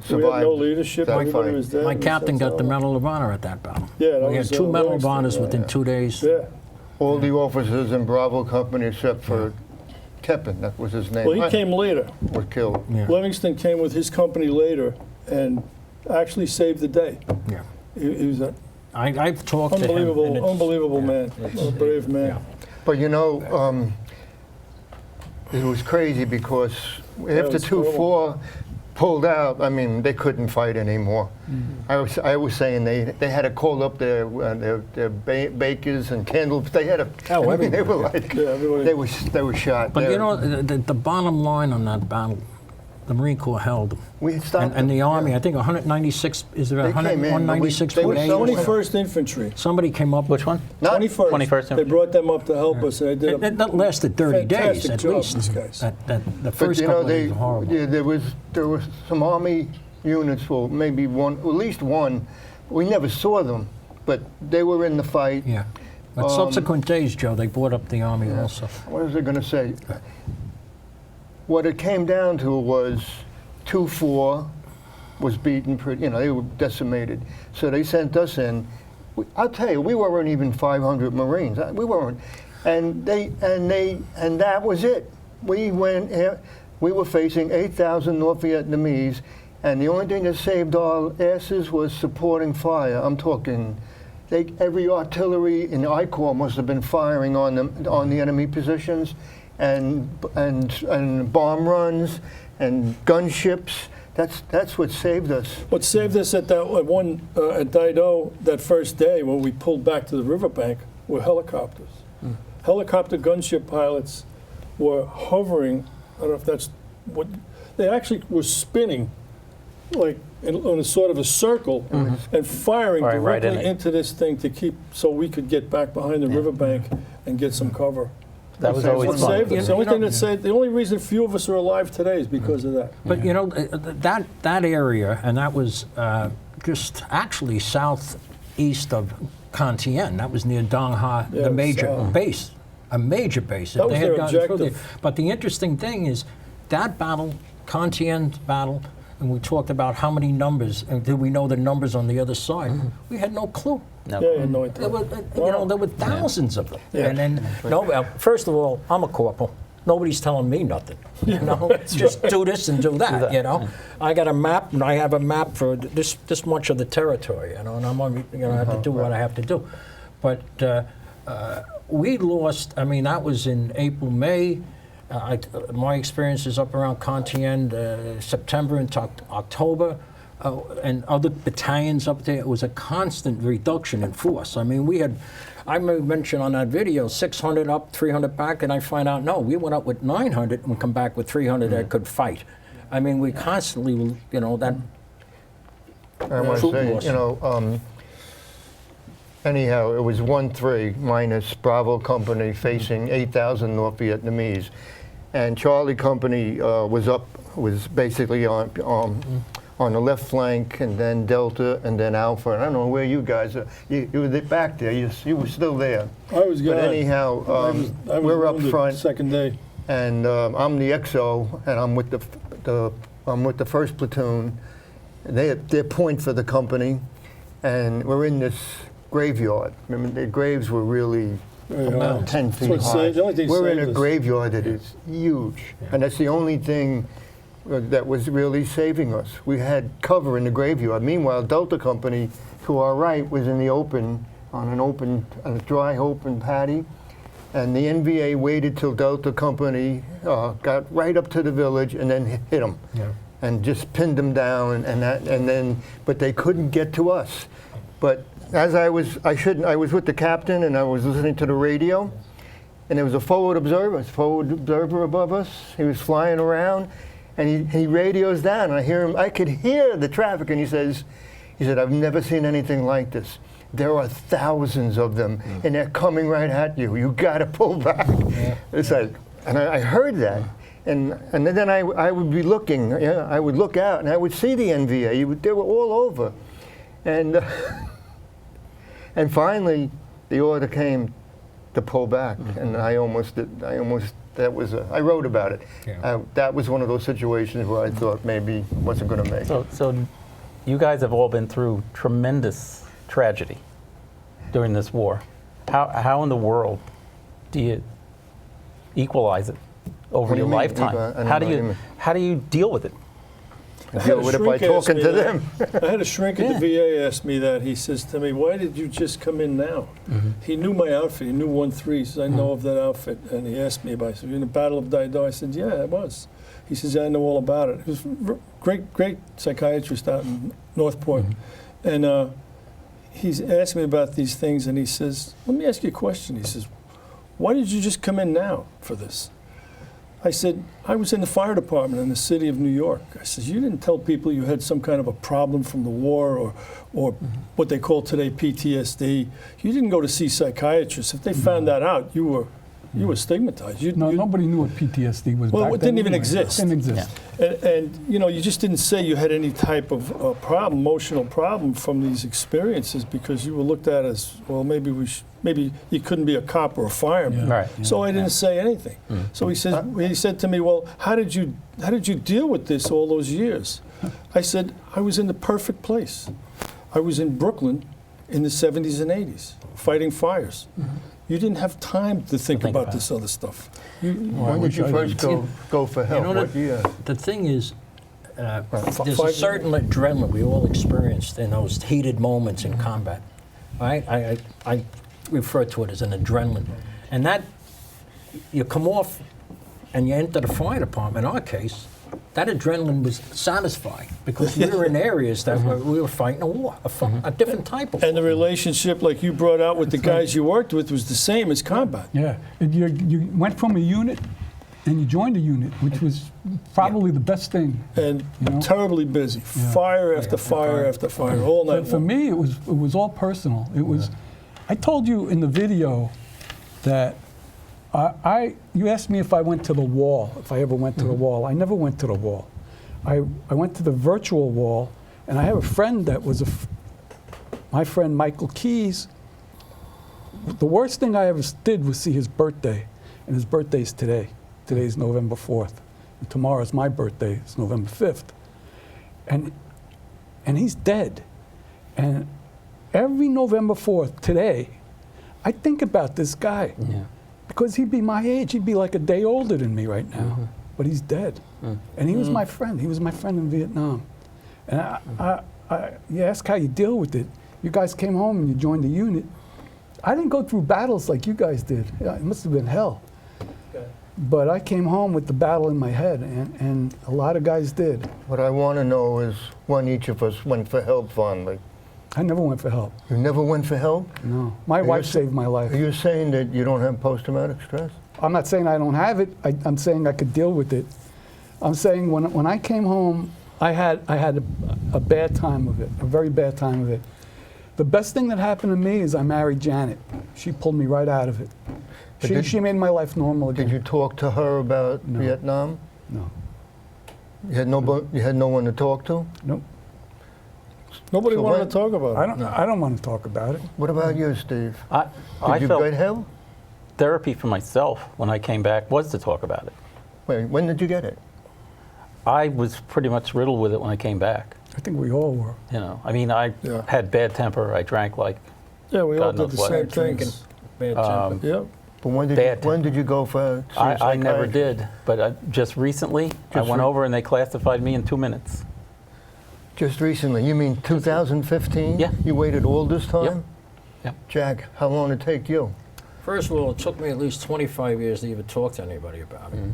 Speaker 2: survived.
Speaker 3: We had no leadership.
Speaker 2: that
Speaker 3: Everybody
Speaker 2: fight.
Speaker 3: was dead.
Speaker 4: My captain got the Medal of Honor at that battle.
Speaker 3: Yeah, that
Speaker 4: we had
Speaker 3: was,
Speaker 4: 2 Medal of
Speaker 3: Livingston,
Speaker 4: Honors
Speaker 3: yeah.
Speaker 4: within 2 days.
Speaker 3: Yeah.
Speaker 2: All the officers in Bravo Company, except for Tepin, that was his name.
Speaker 3: Well, he came later.
Speaker 2: Was killed.
Speaker 4: Yeah.
Speaker 3: Livingston came with his company later and actually saved the day.
Speaker 4: Yeah.
Speaker 3: He was an
Speaker 4: I've talked to him. and it's-
Speaker 3: unbelievable man, a brave man.
Speaker 4: Yeah.
Speaker 2: But it was crazy because after
Speaker 3: was
Speaker 2: 2-4 pulled out, I mean, they couldn't fight anymore. I was saying they had to call up their bakers and candles. They had to.
Speaker 4: Oh,
Speaker 2: I mean, they were
Speaker 3: Yeah, everybody.
Speaker 2: they were shot.
Speaker 4: But the bottom line on that battle, the Marine Corps held.
Speaker 2: we had stopped
Speaker 4: And the
Speaker 2: them,
Speaker 4: Army,
Speaker 2: yeah.
Speaker 4: I think 196, is there
Speaker 2: They came in, but we-
Speaker 4: 196
Speaker 2: they were so-
Speaker 3: 21st Infantry.
Speaker 4: Somebody came up.
Speaker 1: Which one?
Speaker 2: Not-
Speaker 3: 21st. They brought them up to help us. And they did a
Speaker 4: That lasted 30 days
Speaker 3: fantastic
Speaker 4: at
Speaker 3: job,
Speaker 4: least.
Speaker 3: these guys.
Speaker 4: The
Speaker 2: But
Speaker 4: first couple of days were horrible.
Speaker 2: yeah, there was some Army units, well, maybe one, at least one. We never saw them, but they were in the fight.
Speaker 4: Yeah. But subsequent days, Joe, they brought up the Army also.
Speaker 2: What was I going to say? What it came down to was 2-4 was beaten, they were decimated. So they sent us in. I'll tell you, we weren't even 500 Marines. We weren't. And that was it. We were facing 8,000 North Vietnamese, and the only thing that saved our asses was supporting fire. I'm talking, every artillery in I Corps must have been firing on the enemy positions, and bomb runs and gunships. That's what saved us.
Speaker 3: What saved us at that one at Dido that first day when we pulled back to the riverbank were helicopters. Helicopter gunship pilots were hovering. I don't know if that's what they actually were spinning, like on a sort of a circle, and firing
Speaker 1: Right
Speaker 3: directly
Speaker 1: in it.
Speaker 3: into this thing to keep so we could get back behind the riverbank and get some cover.
Speaker 1: That was
Speaker 2: What
Speaker 1: always
Speaker 3: What
Speaker 1: fun.
Speaker 3: saved us. The only
Speaker 4: You
Speaker 3: thing
Speaker 4: know-
Speaker 3: that saved. The only reason few of us are alive today is because of that.
Speaker 4: But that area, and that was just actually southeast of Cantien. That was near Dong Ha,
Speaker 3: Yeah,
Speaker 4: the major
Speaker 3: south.
Speaker 4: base, a major base.
Speaker 3: That
Speaker 4: If
Speaker 3: was
Speaker 4: they had
Speaker 3: their
Speaker 4: gotten through
Speaker 3: objective.
Speaker 4: there. But the interesting thing is that battle, Cantien's battle, and we talked about how many numbers, and did we know the numbers on the other side? We had no clue.
Speaker 1: No.
Speaker 3: Yeah, no idea.
Speaker 4: There were, there were thousands of them.
Speaker 3: Yeah.
Speaker 4: And then, first of all, I'm a corporal. nobody's telling me nothing. You know, just do this and do that. You know, I got a map, and I have a map for this much of the territory. You know, and I'm on, you know, I have to do what I have to do. But we lost. I mean, that was in April, May. My experience is up around Contienne, September into October. And other battalions up there, it was a constant reduction in force. I mean, we had, I mentioned on that video, 600 up, 300 back, and I find out, no, we went up with 900 and come back with 300 that could fight. I mean, we constantly, you know, that
Speaker 2: I want to say,
Speaker 4: loss.
Speaker 2: you know, anyhow, it was 1-3 minus Bravo Company facing 8,000 North Vietnamese. And Charlie Company was basically on the left flank, and then Delta, and then Alpha. And I don't know where you guys are. You were back there. You were still there.
Speaker 3: I was good.
Speaker 2: But anyhow,
Speaker 3: I was
Speaker 2: we're up
Speaker 3: wounded
Speaker 2: front,
Speaker 3: second day.
Speaker 2: and I'm the XO, and I'm with the first platoon. They're point for the company, and we're in this graveyard. Remember, the graves were really about 10 feet
Speaker 3: That's what
Speaker 2: high.
Speaker 3: saved- the only thing
Speaker 2: We're in
Speaker 3: saved
Speaker 2: a
Speaker 3: us.
Speaker 2: graveyard that is huge, and that's the only thing that was really saving us. We had cover in the graveyard. Meanwhile, Delta Company, to our right, was in the open, on a dry open paddy, and the NVA waited till Delta Company got right up to the village and then hit them, and just pinned them down, but they couldn't get to us. But as I was with the captain, and I was listening to the radio, and there was a forward observer above us. He was flying around, and he radios down, and I could hear the traffic, and he said, I've never seen anything like this. There are thousands of them, and they're coming right at you. You got to pull back. It's like, and I heard that, and then I would be looking. I would look out, and I would see the NVA. They were all over, and and finally, the order came to pull back, and I wrote about it.
Speaker 4: Yeah.
Speaker 2: That was one of those situations where I thought maybe I wasn't going to make it.
Speaker 1: So you guys have all been through tremendous tragedy during this war. How in the world do you equalize it over
Speaker 2: What do
Speaker 1: your
Speaker 2: you mean?
Speaker 1: lifetime?
Speaker 2: I don't know what you mean.
Speaker 1: How do you deal with it?
Speaker 2: Deal with it by
Speaker 3: shrink asked
Speaker 2: talking
Speaker 3: me
Speaker 2: to
Speaker 3: that.
Speaker 2: them.
Speaker 3: I had a shrink at the VA asked me that. He says to me, why did you just come in now? He knew my outfit. He knew 1-3. He says, I know of that outfit. And he asked me about it. He said, you're in the Battle of Daido? I said, yeah, I was. He says, I know all about it. He was a great psychiatrist out in Northport. And he's asked me about these things, and he says, let me ask you a question. He says, why did you just come in now for this? I said, I was in the fire department in the city of New York. I said, you didn't tell people you had some kind of a problem from the war or what they call today PTSD. You didn't go to see psychiatrists. If they found that out, you were stigmatized.
Speaker 5: Nobody knew what PTSD was
Speaker 3: Well,
Speaker 5: back
Speaker 3: it
Speaker 5: then
Speaker 3: didn't even
Speaker 5: anyway.
Speaker 3: exist.
Speaker 5: It didn't exist.
Speaker 3: And you know, you just didn't say you had any type of problem, emotional problem from these experiences because you were looked at as, well, maybe you couldn't be a cop or a fireman.
Speaker 5: Yeah.
Speaker 1: Right.
Speaker 3: So I didn't say anything. So he said to me, well, how did you deal with this all those years? I said, I was in the perfect place. I was in Brooklyn in the 70s and 80s, fighting fires. You didn't have time to think about this other stuff.
Speaker 2: When did you first go for help?
Speaker 4: You know,
Speaker 2: What year?
Speaker 4: the thing is, there's a
Speaker 3: 5
Speaker 4: certain adrenaline we all experienced in those heated moments in combat. Right? I refer to it as an adrenaline. And that, you come off and you enter the fire department, in our case, that adrenaline was satisfying because we were in areas that we were fighting a war, a different type of war.
Speaker 3: And the relationship, like you brought out with the guys you worked with, was the same as combat.
Speaker 5: Yeah, you went from a unit and you joined a unit, which was probably the best thing.
Speaker 3: And
Speaker 5: You know?
Speaker 3: terribly busy,
Speaker 5: Yeah.
Speaker 3: fire after fire after fire, all night
Speaker 5: For
Speaker 3: long.
Speaker 5: me, it was all personal. It was. I told you in the video that you asked me if I went to the wall, if I ever went to the wall. I never went to the wall. I went to the virtual wall, and I have a friend that was my friend Michael Keys. The worst thing I ever did was see his birthday, and his birthday's today. Today's November 4th. And tomorrow's my birthday. It's November 5th. And he's dead. And every November 4th, today, I think about this guy.
Speaker 1: Yeah.
Speaker 5: because he'd be my age. He'd be like a day older than me right now. But he's dead. And he was my friend. He was my friend in Vietnam. And you ask how you deal with it. You guys came home and you joined the unit. I didn't go through battles like you guys did. It must have been hell. But I came home with the battle in my head, and a lot of guys did.
Speaker 2: What I want to know is when each of us went for help finally.
Speaker 5: I never went for help.
Speaker 2: You never went for help?
Speaker 5: No. My wife saved my life.
Speaker 2: Are you saying that you don't have post-traumatic stress?
Speaker 5: I'm not saying I don't have it. I'm saying I could deal with it. I'm saying when I came home, I had a bad time of it, a very bad time of it. The best thing that happened to me is I married Janet. She pulled me right out of it. She made my life normal again.
Speaker 2: Did you talk to her about Vietnam?
Speaker 5: No.
Speaker 2: You had no one to talk to?
Speaker 5: Nope.
Speaker 3: Nobody
Speaker 2: So
Speaker 3: wanted
Speaker 2: when-
Speaker 3: to talk about it.
Speaker 5: I don't want to talk about it.
Speaker 2: What about you, Steve?
Speaker 1: I
Speaker 2: Did you
Speaker 1: felt
Speaker 2: get help?
Speaker 1: therapy for myself when I came back was to talk about it.
Speaker 2: Wait, when did you get it?
Speaker 1: I was pretty much riddled with it when I came back.
Speaker 5: I think we all were.
Speaker 1: You know, I mean, I
Speaker 3: Yeah.
Speaker 1: had bad temper. I drank like
Speaker 3: Yeah, we all
Speaker 1: God
Speaker 3: did
Speaker 1: knows
Speaker 3: the
Speaker 1: what.
Speaker 3: same
Speaker 4: Drinking.
Speaker 3: things.
Speaker 4: Bad temper.
Speaker 3: Yep.
Speaker 2: But when
Speaker 1: Bad
Speaker 2: did you go for?
Speaker 1: I never did, but just recently I went over and they classified me in 2 minutes.
Speaker 2: Just recently? You mean 2015?
Speaker 1: Yeah.
Speaker 2: You waited all this time?
Speaker 1: Yep.
Speaker 2: Jack, how long did it take you?
Speaker 4: First of all, it took me at least 25 years to even talk to anybody about it.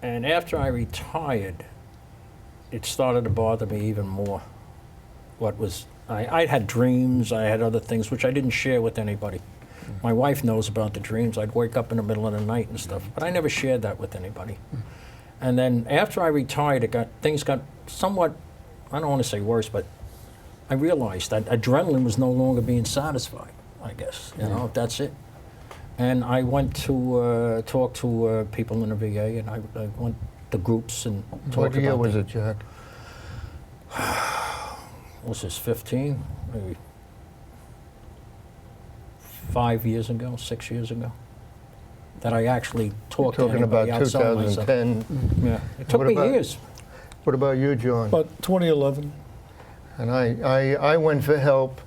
Speaker 4: And after I retired, it started to bother me even more. I had dreams, I had other things which I didn't share with anybody. My wife knows about the dreams. I'd wake up in the middle of the night and stuff, but I never shared that with anybody. And then after I retired, things got somewhat, I don't want to say worse, but I realized that adrenaline was no longer being satisfied, I guess, you know, that's it. And I went to talk to people in the VA, and I went to groups and talked
Speaker 2: What year
Speaker 4: about
Speaker 2: was it, Jack?
Speaker 4: was this 15? Maybe 5 years ago, 6 years ago, that I actually talked to
Speaker 2: Talking
Speaker 4: anybody
Speaker 2: about
Speaker 4: outside myself.
Speaker 2: 2010.
Speaker 4: Yeah, it took
Speaker 2: What
Speaker 4: me
Speaker 2: about-
Speaker 4: years.
Speaker 2: What about you, John?
Speaker 3: About 2011.
Speaker 2: And I went for help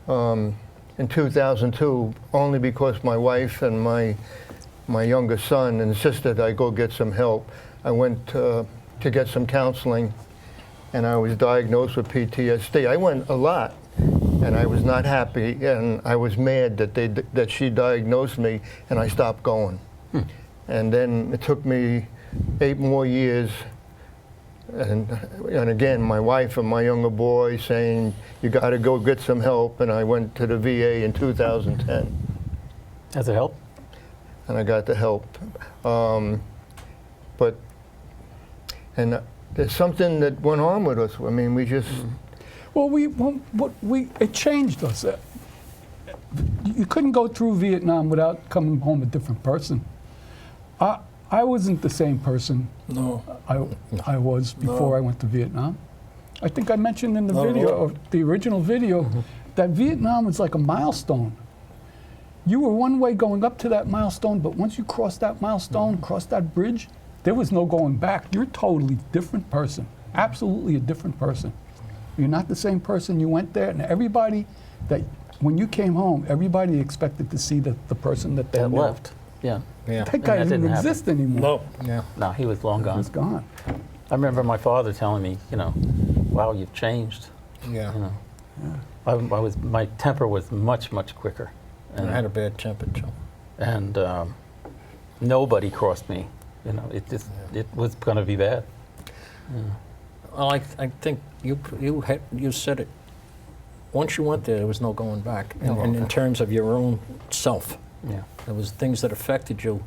Speaker 2: in 2002 only because my wife and my younger son insisted I go get some help. I went to get some counseling, and I was diagnosed with PTSD. I went a lot, and I was not happy, and I was mad that she diagnosed me, and I stopped going. And then it took me 8 more years. And again, my wife and my younger boy saying, you got to go get some help. And I went to the VA in 2010.
Speaker 1: Has it helped?
Speaker 2: And I got the help. And there's something that went on with us. I mean, we just...
Speaker 5: Well, it changed us. You couldn't go through Vietnam without coming home a different person. I wasn't the same person
Speaker 3: No.
Speaker 5: I was before I went to Vietnam. I think I mentioned in the
Speaker 3: Not at
Speaker 5: video,
Speaker 3: all.
Speaker 5: or the original video, that Vietnam was like a milestone. You were one way going up to that milestone, but once you crossed that milestone, crossed that bridge, there was no going back. You're a totally different person, absolutely a different person. You're not the same person. You went there, and everybody that, when you came home, everybody expected to see the person that they
Speaker 1: That
Speaker 5: knew.
Speaker 1: left. Yeah.
Speaker 4: Yeah.
Speaker 5: That guy
Speaker 1: that
Speaker 5: didn't
Speaker 1: didn't happen.
Speaker 5: exist anymore.
Speaker 3: No.
Speaker 4: Yeah.
Speaker 1: No, he was long
Speaker 5: He
Speaker 1: gone.
Speaker 5: was gone.
Speaker 1: I remember my father telling me, you know, wow, you've changed.
Speaker 4: Yeah.
Speaker 1: You know, my temper was much, much quicker.
Speaker 4: I had a bad temper too.
Speaker 1: And nobody crossed me. You know, it was going to be bad.
Speaker 4: Well, I think you said it. Once you went there, there was no going back. And in terms of your own self,
Speaker 1: Yeah.
Speaker 4: there was things that affected you.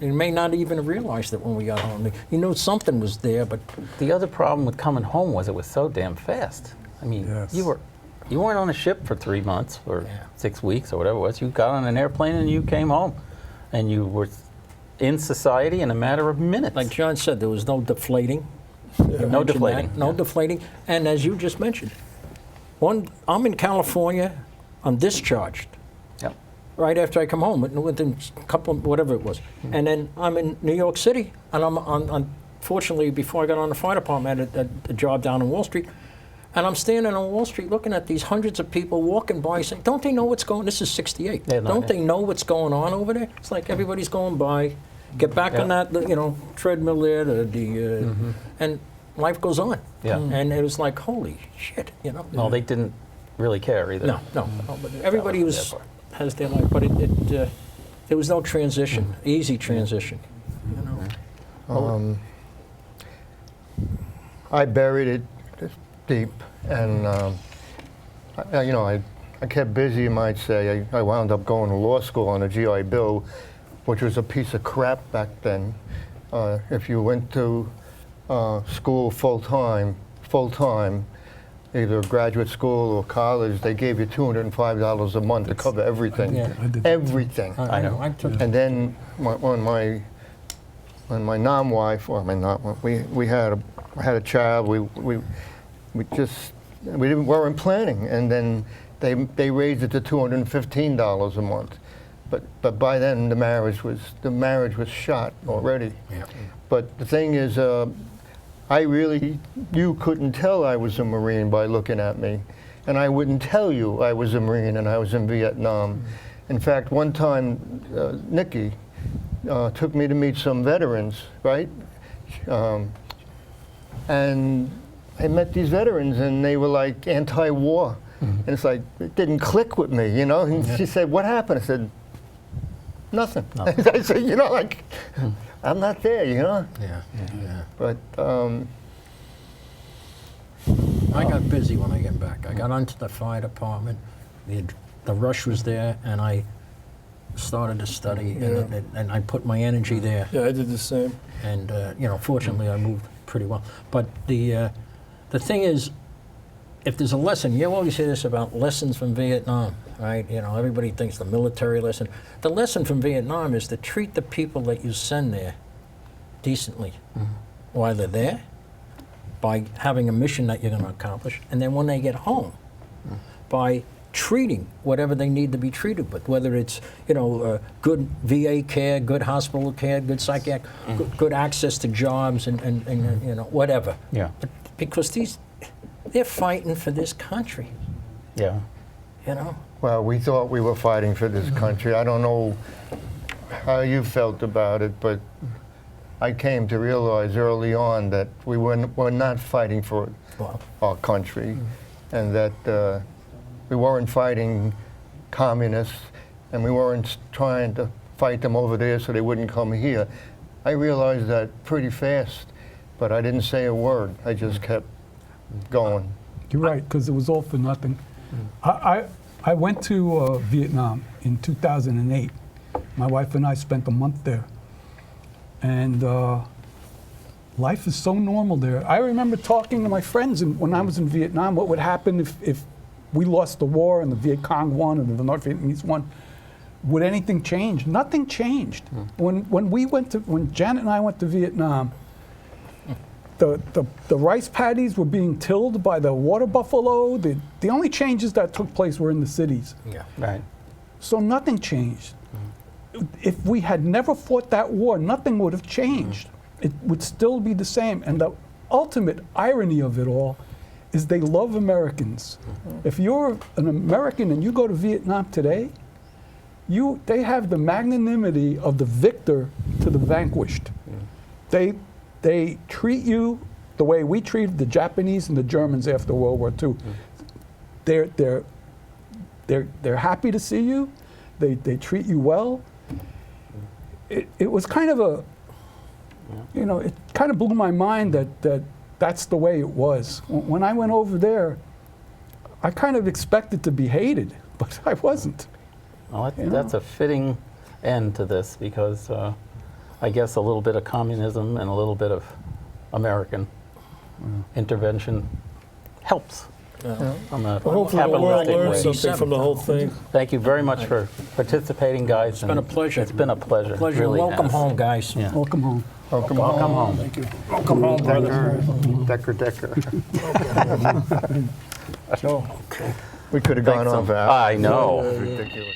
Speaker 4: You may not even have realized it when we got home. You knew something was there, but
Speaker 1: The other problem with coming home was it was so damn fast. I mean,
Speaker 5: Yes.
Speaker 1: you weren't on a ship for 3 months or
Speaker 4: Yeah.
Speaker 1: 6 weeks or whatever it was. You got on an airplane and you came home, and you were in society in a matter of minutes.
Speaker 4: like John said, there was no deflating. You
Speaker 1: No
Speaker 4: mentioned
Speaker 1: deflating.
Speaker 4: that. No deflating. And as you just mentioned, I'm in California, I'm discharged
Speaker 1: Yep.
Speaker 4: right after I come home, within a couple, whatever it was. And then I'm in New York City, and I'm unfortunately, before I got on the fire department, I had a job down in Wall Street, And I'm standing on Wall Street looking at these hundreds of people walking by saying, don't they know what's going on? This is 68.
Speaker 1: Yeah, no,
Speaker 4: Don't they know what's going on over there? It's like everybody's going by, get back on that, treadmill there, and life goes on.
Speaker 1: Yeah.
Speaker 4: And it was like, holy shit,
Speaker 1: No, they didn't really care either.
Speaker 4: No, but everybody has their life, but there was no transition, easy transition.
Speaker 2: I buried it deep, and I kept busy, you might say. I wound up going to law school on a GI Bill, which was a piece of crap back then. If you went to school full-time, either graduate school or college, they gave you $205 a month to cover everything.
Speaker 4: Yeah.
Speaker 5: I did that.
Speaker 2: Everything.
Speaker 4: I know. I took
Speaker 2: And then when my non-wife, we had a child. We weren't planning, and then they raised it to $215 a month. But by then the marriage was shot already.
Speaker 4: Yeah.
Speaker 2: But the thing is, you couldn't tell I was a Marine by looking at me, and I wouldn't tell you I was a Marine and I was in Vietnam. In fact, one time, Nikki took me to meet some veterans, right? And I met these veterans, and they were like anti-war. And it's like, it didn't click with me, And she said, what happened? I said, nothing. I said, I'm not there,
Speaker 4: Yeah.
Speaker 2: But
Speaker 4: I got busy when I came back. I got onto the fire department. The rush was there, and I started to study, and I put my energy there.
Speaker 3: Yeah, I did the same.
Speaker 4: And fortunately, I moved pretty well. But the thing is, if there's a lesson, you always hear this about lessons from Vietnam, right? Everybody thinks the military lesson. The lesson from Vietnam is to treat the people that you send there decently while they're there, by having a mission that you're going to accomplish, and then when they get home, by treating whatever they need to be treated with, whether it's good VA care, good hospital care, good psychiatric, good access to jobs, and whatever.
Speaker 1: Yeah.
Speaker 4: Because they're fighting for this country.
Speaker 1: Yeah.
Speaker 2: well, we thought we were fighting for this country. I don't know how you felt about it, but I came to realize early on that we were not fighting for our country, and that we weren't fighting communists, and we weren't trying to fight them over there so they wouldn't come here. I realized that pretty fast, but I didn't say a word. I just kept going.
Speaker 5: You're right, because it was all for nothing. I went to Vietnam in 2008. My wife and I spent a month there. And life is so normal there. I remember talking to my friends when I was in Vietnam, what would happen if we lost the war and the Viet Cong won and the North Vietnamese won. Would anything change? Nothing changed. When Janet and I went to Vietnam, the rice paddies were being tilled by the water buffalo. The only changes that took place were in the cities.
Speaker 4: Yeah.
Speaker 1: Right.
Speaker 5: So nothing changed. If we had never fought that war, nothing would have changed. It would still be the same. And the ultimate irony of it all is they love Americans. If you're an American and you go to Vietnam today, they have the magnanimity of the victor to the vanquished. They treat you the way we treated the Japanese and the Germans after World War II. They're happy to see you. They treat you well. It was kind of it kind of blew my mind that's the way it was. When I went over there, I kind of expected to be hated, but I wasn't.
Speaker 1: Well, that's a fitting end to this, because I guess a little bit of communism and a little bit of American intervention helps. On a
Speaker 3: Hopefully the world
Speaker 1: capitalistic
Speaker 3: learns
Speaker 1: way.
Speaker 3: something from the whole thing.
Speaker 1: Thank you very much for participating, guys.
Speaker 4: It's been a pleasure.
Speaker 1: It's been a pleasure.
Speaker 4: Pleasure.
Speaker 1: Really
Speaker 4: Welcome
Speaker 1: has.
Speaker 4: home, guys.
Speaker 1: Yeah.
Speaker 5: Welcome home.
Speaker 2: Welcome
Speaker 1: Welcome home.
Speaker 3: Thank you. Welcome home, brother.
Speaker 2: Decker. We could have gone
Speaker 1: Thanks
Speaker 2: on
Speaker 1: so-
Speaker 2: for hours.
Speaker 1: I know.
Speaker 2: Ridiculous.